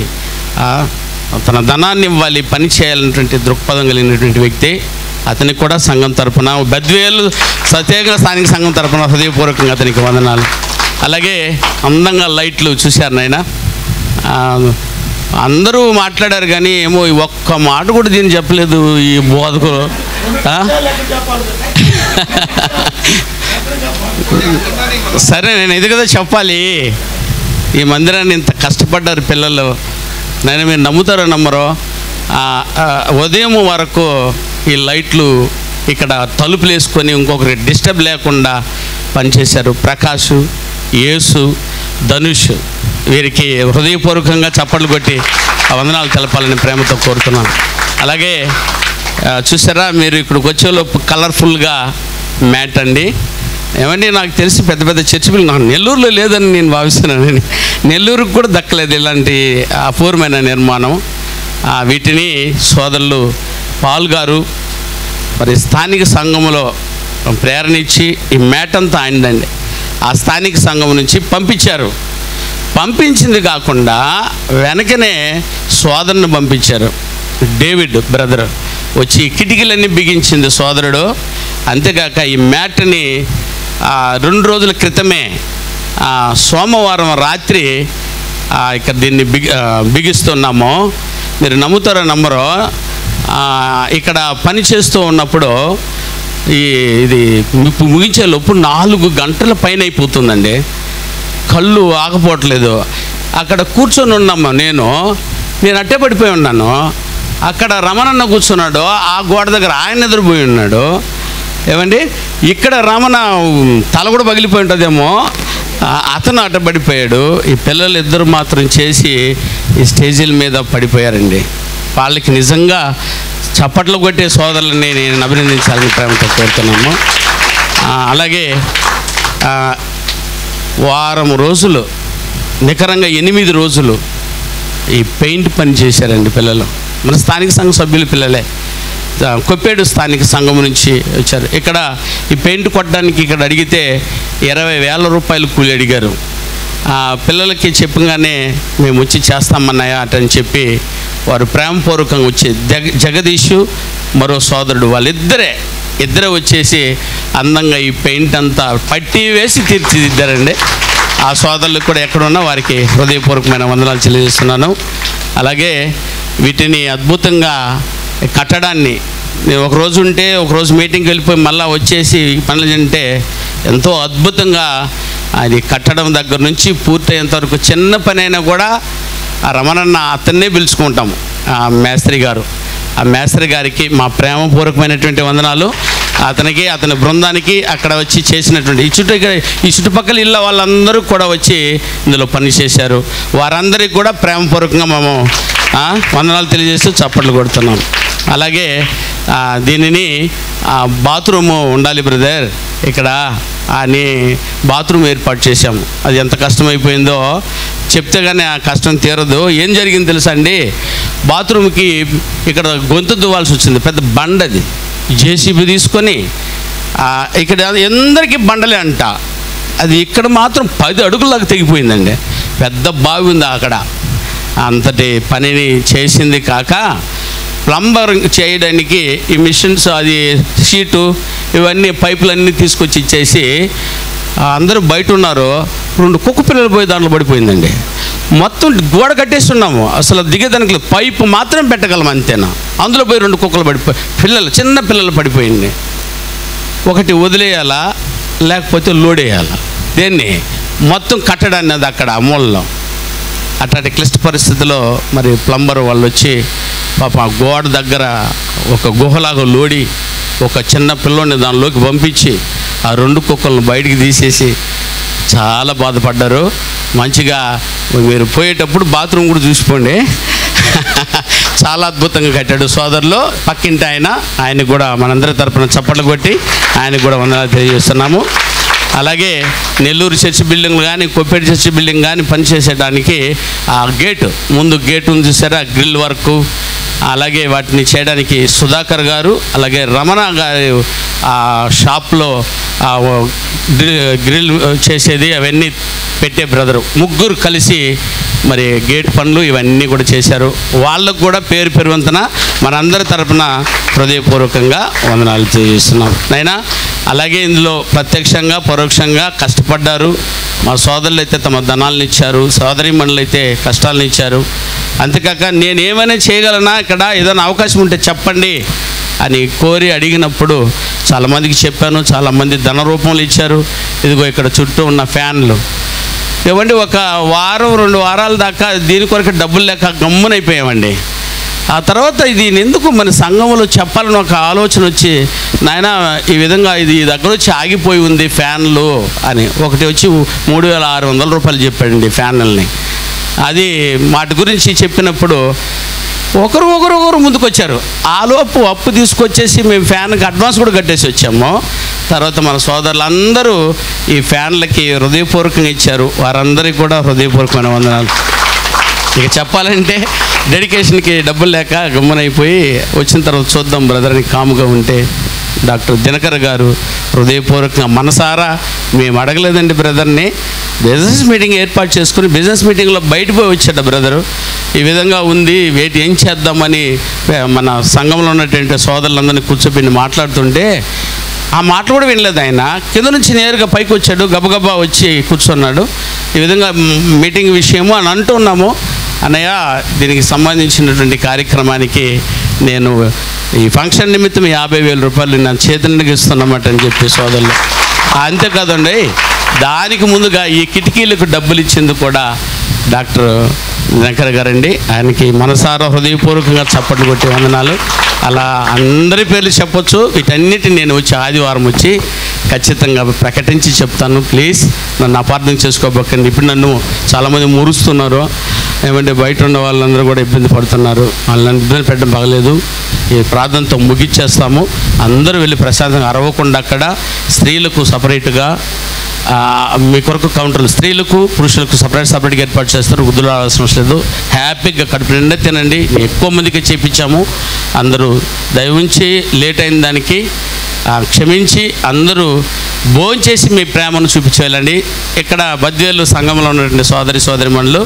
తన ధనాన్ని ఇవ్వాలి, పని చేయాలన్నటువంటి దృక్పథం కలిగినటువంటి వ్యక్తి. అతనికి కూడా సంఘం తరపున బద్వేలు ప్రత్యేక స్థానిక సంఘం తరపున హృదయపూర్వకంగా అతనికి వందనాలు. అలాగే అందంగా లైట్లు చూశారు నాయన. అందరూ మాట్లాడారు కానీ ఏమో ఒక్క మాట కూడా దీన్ని చెప్పలేదు ఈ బోధకులు. సరే నేను ఇది కదా చెప్పాలి. ఈ మందిరాన్ని ఇంత కష్టపడ్డారు పిల్లలు. నేను మీరు నమ్ముతారో నమ్మరో, ఉదయం వరకు ఈ లైట్లు ఇక్కడ తలుపులు వేసుకొని ఇంకొకరికి డిస్టర్బ్ లేకుండా పనిచేశారు. ప్రకాష్, యేసు, ధనుష్ వీరికి హృదయపూర్వకంగా చప్పట్లు కొట్టి వందనాలు తెలపాలని ప్రేమతో కోరుతున్నాను. అలాగే చూసారా మీరు ఇక్కడికి వచ్చేలోపు కలర్ఫుల్గా మ్యాట్ అండి. ఏమండి నాకు తెలిసి పెద్ద పెద్ద చర్చి బిల్లు నాకు నెల్లూరులో లేదని నేను భావిస్తున్నాను. నెల్లూరుకు కూడా దక్కలేదు ఇలాంటి అపూర్వమైన నిర్మాణం. వీటిని సోదరులు పాల్ గారు మరి స్థానిక సంఘంలో ప్రేరణ ఇచ్చి ఈ మ్యాట్ అంతా ఆడిందండి. ఆ స్థానిక సంఘం నుంచి పంపించారు. పంపించింది కాకుండా వెనకనే సోదరుని పంపించారు. డేవిడ్ బ్రదర్ వచ్చి కిటికీలన్నీ బిగించింది సోదరుడు. అంతేకాక ఈ మ్యాట్ని 2 రోజుల క్రితమే సోమవారం రాత్రి ఇక్కడ దీన్ని బిగిస్తున్నాము. మీరు నమ్ముతారో నమ్మరో, ఇక్కడ పని చేస్తూ ఉన్నప్పుడు ఇది ముగించే లోపు 4 గంటల పైన అయిపోతుందండి. కళ్ళు ఆగపోవట్లేదు. అక్కడ కూర్చొని ఉన్నాము. నేను అట్టే పడిపోయి ఉన్నాను. అక్కడ రమణన్న కూర్చున్నాడు, ఆ గోడ దగ్గర ఆయన ఎదురుపోయి ఉన్నాడు. ఏమండి ఇక్కడ రమణ తల కూడా పగిలిపోయి ఉంటుందేమో, అతను అట్ట పడిపోయాడు. ఈ పిల్లలు ఇద్దరు మాత్రం చేసి ఈ స్టేజీల మీద పడిపోయారండి. వాళ్ళకి నిజంగా చప్పట్లు కొట్టే సోదరులని నేను అభినందించాలని ప్రేమతో కోరుతున్నాము. అలాగే వారం రోజులు నికరంగా 8 రోజులు ఈ పెయింట్ పని చేశారండి పిల్లలు. మన స్థానిక సంఘ సభ్యులు పిల్లలే. కొప్పేడు స్థానిక సంఘం నుంచి వచ్చారు. ఇక్కడ ఈ పెయింట్ కొట్టడానికి ఇక్కడ అడిగితే 20,000 రూపాయలు కూలి అడిగారు. పిల్లలకి చెప్పగానే మేము వచ్చి చేస్తామన్నాయా అటని చెప్పి వారు ప్రేమపూర్వకంగా వచ్చి జగదీషు మరో సోదరుడు వాళ్ళిద్దరే వచ్చేసి అందంగా ఈ పెయింట్ అంతా పట్టి వేసి తీర్చిదిద్దారండి. ఆ సోదరులకు కూడా ఎక్కడున్నా వారికి హృదయపూర్వకమైన వందనాలు తెలియజేస్తున్నాను. అలాగే వీటిని అద్భుతంగా కట్టడాన్ని ఒకరోజు ఉంటే ఒకరోజు మీటింగ్కి వెళ్ళిపోయి మళ్ళీ వచ్చేసి పనులు తింటే ఎంతో అద్భుతంగా అది కట్టడం దగ్గర నుంచి పూర్తయ్యేంత వరకు చిన్న పని అయినా కూడా ఆ రమణన్న అతన్నే పిలుచుకుంటాము. ఆ మేస్త్రి గారు, ఆ మేస్త్రి గారికి మా ప్రేమపూర్వకమైనటువంటి వందనాలు. అతనికి అతని బృందానికి అక్కడ వచ్చి చేసినటువంటి ఈ చుట్టుపక్కల ఇళ్ళ వాళ్ళందరూ కూడా వచ్చి ఇందులో పని చేశారు. వారందరికీ కూడా ప్రేమపూర్వకంగా మేము వందనాలు తెలియజేస్తూ చప్పట్లు కొడుతున్నాం. అలాగే దీనిని బాత్రూము ఉండాలి బ్రదర్ ఇక్కడ అని బాత్రూమ్ ఏర్పాటు చేశాము. అది ఎంత కష్టమైపోయిందో చెప్తే కానీ ఆ కష్టం తీరదు. ఏం జరిగింది తెలుసా అండి, బాత్రూమ్కి ఇక్కడ గొంతు దువ్వాల్సి వచ్చింది. పెద్ద బండది జేసీబీ తీసుకొని ఇక్కడ అందరికీ బండలే అంట. అది ఇక్కడ మాత్రం 10 అడుగులకు తెగిపోయిందండి. పెద్ద బావి ఉంది అక్కడ. అంతటి పనిని చేసింది కాక ప్లంబర్ చేయడానికి ఈ మిషన్స్, అది షీటు, ఇవన్నీ పైపులన్నీ తీసుకొచ్చి ఇచ్చేసి అందరూ బయట ఉన్నారు. 2 కుక్క పిల్లలు పోయి దాంట్లో పడిపోయిందండి. మొత్తం గోడ కట్టేస్తున్నాము, అసలు దిగేదానికి పైపు మాత్రం పెట్టగలం అంతేనా. అందులో పోయి 2 కుక్కలు పడిపోయి, చిన్న పిల్లలు పడిపోయింది. ఒకటి వదిలేయాలా లేకపోతే లోడేయాలా, దేన్ని మొత్తం కట్టడాన్ని అది అక్కడ మూలలో. అట్లాంటి క్లిష్ట పరిస్థితిలో మరి ప్లంబర్ వాళ్ళు వచ్చి పాప గోడ దగ్గర ఒక గుహలాగా లోడి ఒక చిన్న పిల్లోని దానిలోకి పంపించి ఆ 2 కుక్కలను బయటికి తీసేసి చాలా బాధపడ్డారు. మంచిగా మీరు పోయేటప్పుడు బాత్రూమ్ కూడా చూసిపోండి. చాలా అద్భుతంగా కట్టాడు సోదరులు. పక్కింటి ఆయనకు కూడా మనందరి తరపున చప్పట్లు కొట్టి ఆయనకు కూడా వందనాలు తెలియజేస్తున్నాము. అలాగే నెల్లూరు చర్చ్ బిల్డింగ్ కానీ, కొప్పేటి చర్చ్ బిల్డింగ్ కానీ పనిచేసేయడానికి ఆ ముందు గేట్ ఉంది చూసారా, గ్రిల్ వర్క్, అలాగే వాటిని చేయడానికి సుధాకర్ గారు, అలాగే రమణ గారు ఆ షాప్లో గ్రిల్ చేసేది అవన్నీ పెట్టే బ్రదరు, ముగ్గురు కలిసి మరి గేట్ పనులు ఇవన్నీ కూడా చేశారు. వాళ్ళకు కూడా పేరు వంతన మనందరి తరపున హృదయపూర్వకంగా వందనాలు తెలియజేస్తున్నాం నైనా. అలాగే ఇందులో ప్రత్యక్షంగా పరోక్షంగా కష్టపడ్డారు. మా సోదరులు అయితే తమ ధనాలను ఇచ్చారు, సోదరీమణులు అయితే కష్టాలను ఇచ్చారు. అంతేకాక నేనేమైనా చేయగలనా, ఇక్కడ ఏదైనా అవకాశం ఉంటే చెప్పండి అని కోరి అడిగినప్పుడు చాలామందికి చెప్పాను. చాలామంది ధన రూపంలో ఇచ్చారు. ఇదిగో ఇక్కడ చుట్టూ ఉన్న ఫ్యాన్లు ఇవ్వండి. ఒక వారం 2 వారాల దాకా దీని కొరకు డబ్బులు లేక గమ్మునైపోయామండి. ఆ తర్వాత ఇది ఎందుకు మన సంఘంలో చెప్పాలని ఒక ఆలోచన వచ్చి, నాయన ఈ విధంగా ఇది దగ్గర వచ్చి ఆగిపోయి ఉంది ఫ్యాన్లు అని. ఒకటి వచ్చి 3600 రూపాయలు చెప్పాడండి ఫ్యాన్లని. అది వాటి గురించి చెప్పినప్పుడు ఒకరు ముందుకు వచ్చారు. ఆలోపు అప్పు తీసుకొచ్చేసి మేము ఫ్యాన్కి అడ్వాన్స్ కూడా కట్టేసి వచ్చాము. తర్వాత మన సోదరులందరూ ఈ ఫ్యాన్లకి హృదయపూర్వకంగా ఇచ్చారు. వారందరికీ కూడా హృదయపూర్వకమైన వందనాలు. ఇక చెప్పాలంటే డెడికేషన్కి డబ్బులు లేక గమ్మునైపోయి వచ్చిన తర్వాత చూద్దాం బ్రదర్ని కాముగా ఉంటే డాక్టర్ దినకర్ గారు హృదయపూర్వకంగా మనసారా మేము అడగలేదండి బ్రదర్ని, బిజినెస్ మీటింగ్ ఏర్పాటు చేసుకుని బిజినెస్ మీటింగ్లో బయటపోయి వచ్చాడు బ్రదరు. ఈ విధంగా ఉంది, వేటి ఏం చేద్దామని మన సంఘంలో ఉన్నటువంటి సోదరులందరినీ కూర్చోబెట్టి మాట్లాడుతుంటే ఆ మాట కూడా వినలేదు. ఆయన కింద నుంచి నేరుగా పైకి వచ్చాడు, గబగబా వచ్చి కూర్చున్నాడు. ఈ విధంగా మీటింగ్ విషయము అని అంటున్నాము. అన్నయ్య దీనికి సంబంధించినటువంటి కార్యక్రమానికి నేను ఈ ఫంక్షన్ నిమిత్తం 50,000 రూపాయలు నా చేతునికి ఇస్తున్నమాట అని చెప్పి సోదరులు. అంతేకాదండి, దానికి ముందుగా ఈ కిటికీలకు డబ్బులు ఇచ్చింది కూడా డాక్టర్ దినకర్ గారండి. ఆయనకి మనసారా హృదయపూర్వకంగా చప్పట్లు కొట్టి వందనాలు. అలా అందరి పేర్లు చెప్పొచ్చు. వీటన్నిటిని నేను వచ్చి ఆదివారం వచ్చి ఖచ్చితంగా ప్రకటించి చెప్తాను. ప్లీజ్ నన్ను అపార్థం చేసుకోబోకండి. ఇప్పుడు నన్ను చాలామంది మురుస్తున్నారు, ఏమంటే బయట ఉన్న వాళ్ళందరూ కూడా ఇబ్బంది పడుతున్నారు. వాళ్ళని ఇబ్బంది పెట్టడం బాగలేదు. ఈ ప్రార్థనతో ముగిచ్చేస్తాము. అందరూ వెళ్ళి ప్రశాంతంగా అరవకుండా అక్కడ స్త్రీలకు సపరేట్గా మీ కొరకు కౌంటర్లు స్త్రీలకు పురుషులకు సపరేట్గా ఏర్పాటు చేస్తారు. వృద్ధులు అవసరం లేదు. హ్యాపీగా కడుపు నిండా తినండి. ఎక్కువ మందికి చేయించాము. అందరూ దయవుంచి లేట్ అయిన దానికి క్షమించి అందరూ భోంచేసి మీ ప్రేమను చూపించేయాలండి. ఇక్కడ బద్వేలు సంఘంలో ఉన్నటువంటి సోదరిమణులు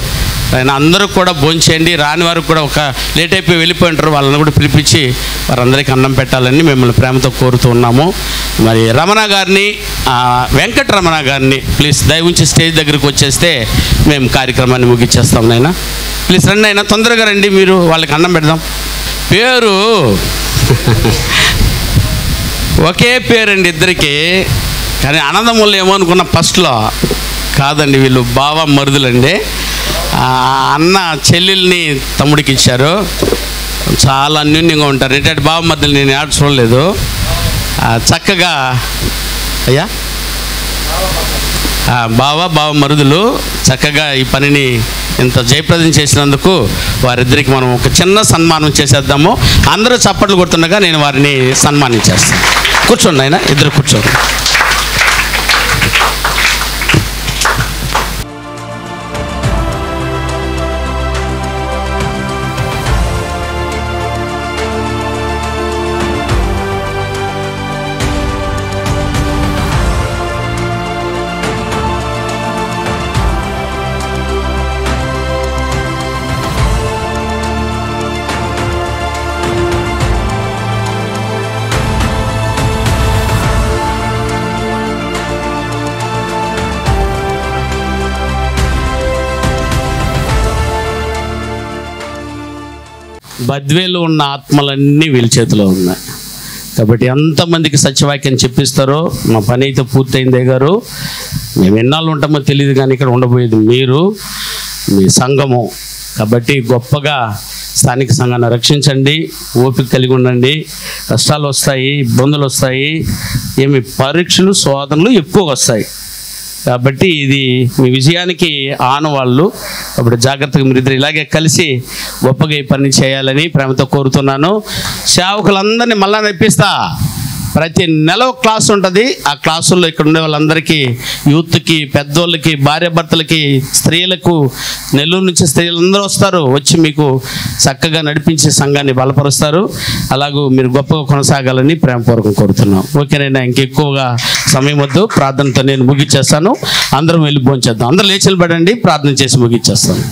ఆయన అందరూ కూడా భోంచేయండి. రాని వారికి కూడా ఒక లేట్ అయిపోయి వెళ్ళిపోయింటారు, వాళ్ళని కూడా పిలిపించి వారందరికీ అన్నం పెట్టాలని మిమ్మల్ని ప్రేమతో కోరుతూ ఉన్నాము. మరి రమణ గారిని, వెంకట రమణ గారిని ప్లీజ్ దయవుంచి స్టేజ్ దగ్గరికి వచ్చేస్తే మేము కార్యక్రమాన్ని ముగిచ్చేస్తాం. నాయన ప్లీజ్ రండి, అయినా తొందరగా రండి. మీరు వాళ్ళకి అన్నం పెడదాం. పేరు ఒకే పేరండి ఇద్దరికి, కానీ అన్నదమ్ములు ఏమో అనుకున్న ఫస్ట్లో. కాదండి, వీళ్ళు బావ మరుదులండి. అన్న చెల్లెల్ని తమ్ముడికి ఇచ్చారు. చాలా అన్యోన్యంగా ఉంటారు. ఏంటంటే బావ మరుదులు నేను ఆడ చూడలేదు. చక్కగా అయ్యా బావ మరుదులు చక్కగా ఈ పనిని ఇంత జయప్రదం చేసినందుకు వారిద్దరికి మనం ఒక చిన్న సన్మానం చేసేద్దాము. అందరూ చప్పట్లు కొడుతుండగా నేను వారిని సన్మానించేస్తాను. కూర్చోండి ఆయన, ఇద్దరు కూర్చోండి. బద్వేలు ఉన్న ఆత్మలన్నీ వీళ్ళ చేతిలో ఉన్నాయి. కాబట్టి ఎంతమందికి సత్యవాక్యం చెప్పిస్తారో మా పని అయితే పూర్తయిందే గారు. మేము ఎన్నాళ్ళు ఉంటామో తెలియదు, కానీ ఇక్కడ ఉండబోయేది మీరు, మీ సంఘము. కాబట్టి గొప్పగా స్థానిక సంఘాన్ని రక్షించండి, ఓపిక కలిగి ఉండండి. కష్టాలు వస్తాయి, ఇబ్బందులు వస్తాయి, ఏమి పరీక్షలు శోధనలు ఎక్కువ వస్తాయి. కాబట్టి ఇది మీ విజయానికి ఆనవాళ్ళు. కాబట్టి జాగ్రత్తగా మీరిద్దరు ఇలాగే కలిసి గొప్పగా ఈ పని చేయాలని ప్రేమతో కోరుతున్నాను. సేవకులందరినీ మళ్ళా నేర్పిస్తా. ప్రతి నెల ఒక క్లాస్ ఉంటుంది. ఆ క్లాసుల్లో ఇక్కడ ఉండే వాళ్ళందరికీ, యూత్కి, పెద్దోళ్ళకి, భార్యాభర్తలకి, స్త్రీలకు, నెల్లూరు నుంచి స్త్రీలందరూ వస్తారు, వచ్చి మీకు చక్కగా నడిపించే సంఘాన్ని బలపరుస్తారు. అలాగూ మీరు గొప్పగా కొనసాగాలని ప్రేమపూర్వకం కోరుతున్నాం. ఓకేనైనా ఇంకెక్కువగా సమయం వద్దు, ప్రార్థనతో నేను ముగిచ్చేస్తాను. అందరం వెళ్ళి భోంచేద్దాం. అందరూ లేచి నిలబడండి, ప్రార్థన చేసి ముగిచ్చేస్తాను.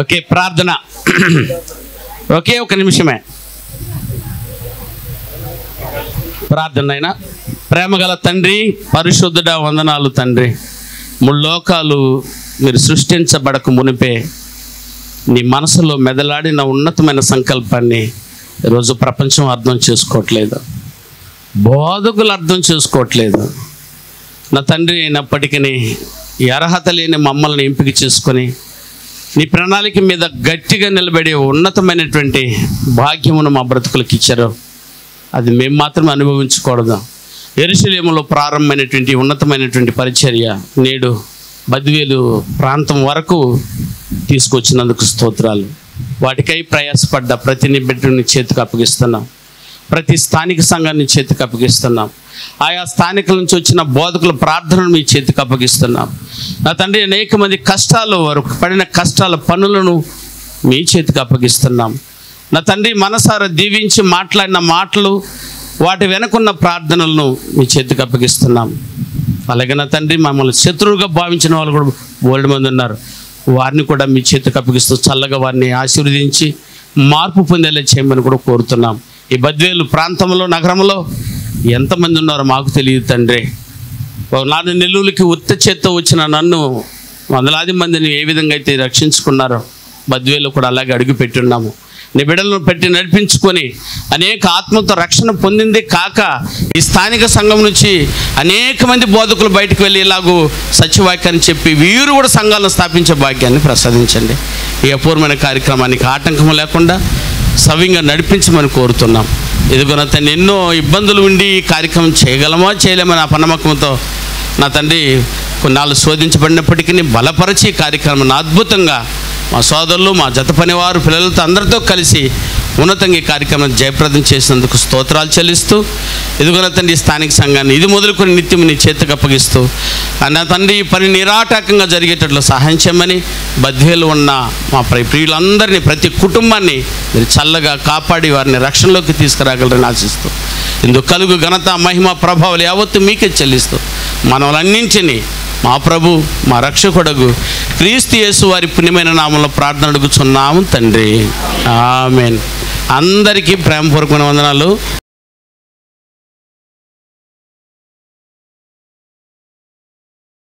ఓకే, ప్రార్థన. ఒకే ఒక నిమిషమే ప్రార్థన. అయినా ప్రేమగల తండ్రి, పరిశుద్ధుడా, వందనాలు తండ్రి. ముల్లోకాలు మీరు సృష్టించబడక మునిపే నీ మనసులో మెదలాడిన ఉన్నతమైన సంకల్పాన్ని ఈరోజు ప్రపంచం అర్థం చేసుకోవట్లేదు, బోధకులు అర్థం చేసుకోవట్లేదు. నా తండ్రి, అయినప్పటికీ ఈ అర్హత లేని మమ్మల్ని ఎంపిక చేసుకొని నీ ప్రణాళిక మీద గట్టిగా నిలబడే ఉన్నతమైనటువంటి భాగ్యమును మా బ్రతుకులకు ఇచ్చారు. అది మేము మాత్రమే అనుభవించకూడదు. యెరూషలేములో ప్రారంభమైనటువంటి ఉన్నతమైనటువంటి పరిచర్య నేడు బద్వేలు ప్రాంతం వరకు తీసుకొచ్చినందుకు స్తోత్రాలు. వాటికై ప్రయాసపడ్డ ప్రతి నిబిడ్డని చేతికి అప్పగిస్తున్నాం. ప్రతి స్థానిక సంఘాన్ని చేతికి అప్పగిస్తున్నాం. ఆయా స్థానికుల నుంచి వచ్చిన బోధకుల ప్రార్థనను మీ చేతికి అప్పగిస్తున్నాం. నా తండ్రి, అనేక మంది కష్టాలు, వారు పడిన కష్టాల పనులను మీ చేతికి అప్పగిస్తున్నాం. నా తండ్రి, మనసారా దీవించి మాట్లాడిన మాటలు, వాటి వెనుకున్న ప్రార్థనలను మీ చేతికి అప్పగిస్తున్నాం. అలాగే నా తండ్రి, మమ్మల్ని శత్రువుగా భావించిన వాళ్ళు కూడా బోల్డ్ మంది ఉన్నారు. వారిని కూడా మీ చేతికి అప్పగిస్తూ చల్లగా వారిని ఆశీర్వదించి మార్పు పొందేలా చేయమని కూడా కోరుతున్నాం. ఈ బద్వేలు ప్రాంతంలో, నగరంలో ఎంతమంది ఉన్నారో మాకు తెలియదు తండ్రి. నాడు నెల్లూరుకి ఉత్త చేత్తో వచ్చిన నన్ను వందలాది మందిని ఏ విధంగా అయితే రక్షించుకున్నారో బద్వేలు కూడా అలాగే అడుగు పెట్టున్నాము. నీ బిడ్డలను పెట్టి నడిపించుకొని అనేక ఆత్మతో రక్షణ పొందింది కాక ఈ స్థానిక సంఘం నుంచి అనేక మంది బోధకులు బయటకు వెళ్ళి ఇలాగూ సత్యవాక్యాన్ని చెప్పి వీరు కూడా సంఘాలను స్థాపించే భాగ్యాన్ని ప్రసాదించండి. ఈ అపూర్వమైన కార్యక్రమానికి ఆటంకం లేకుండా సవ్యంగా నడిపించమని కోరుతున్నాం. ఇదిగో నా తండ్రి, ఎన్నో ఇబ్బందులు ఉండి ఈ కార్యక్రమం చేయగలమా చేయలేమని ఆ పనమ్మకంతో నా తండ్రి కొన్నాళ్ళు శోధించబడినప్పటికీ బలపరిచి కార్యక్రమాన్ని అద్భుతంగా మా సోదరులు, మా జత పనివారు, పిల్లలతో అందరితో కలిసి ఉన్నతంగా ఈ కార్యక్రమం జయప్రదం చేసినందుకు స్తోత్రాలు చెల్లిస్తూ, ఇదిగో నా తండ్రి, స్థానిక సంఘాన్ని ఇది మొదలుకొని నిత్యం నీ చేతికి అప్పగిస్తూ నా తండ్రి ఈ పని నిరాటకంగా జరిగేటట్లు సహాయం చేయమని, బద్వేలు ఉన్న మా ప్రియులందరినీ, ప్రతి కుటుంబాన్ని మీరు చల్లగా కాపాడి వారిని రక్షణలోకి తీసుకురాగలరని ఆశిస్తూ, ఇందుకు కలుగు ఘనత, మహిమ, ప్రభావాలు యావత్తు మీకే చెల్లిస్తూ మనవలన్నింటినీ మా ప్రభు, మా రక్షకుడగు క్రీస్తు యేసు వారి పుణ్యమైన నామంలో ప్రార్థన అడుగుచున్నాము తండ్రి. ఆమేన్. అందరికీ ప్రేమపూర్వకమైన వందనాలు.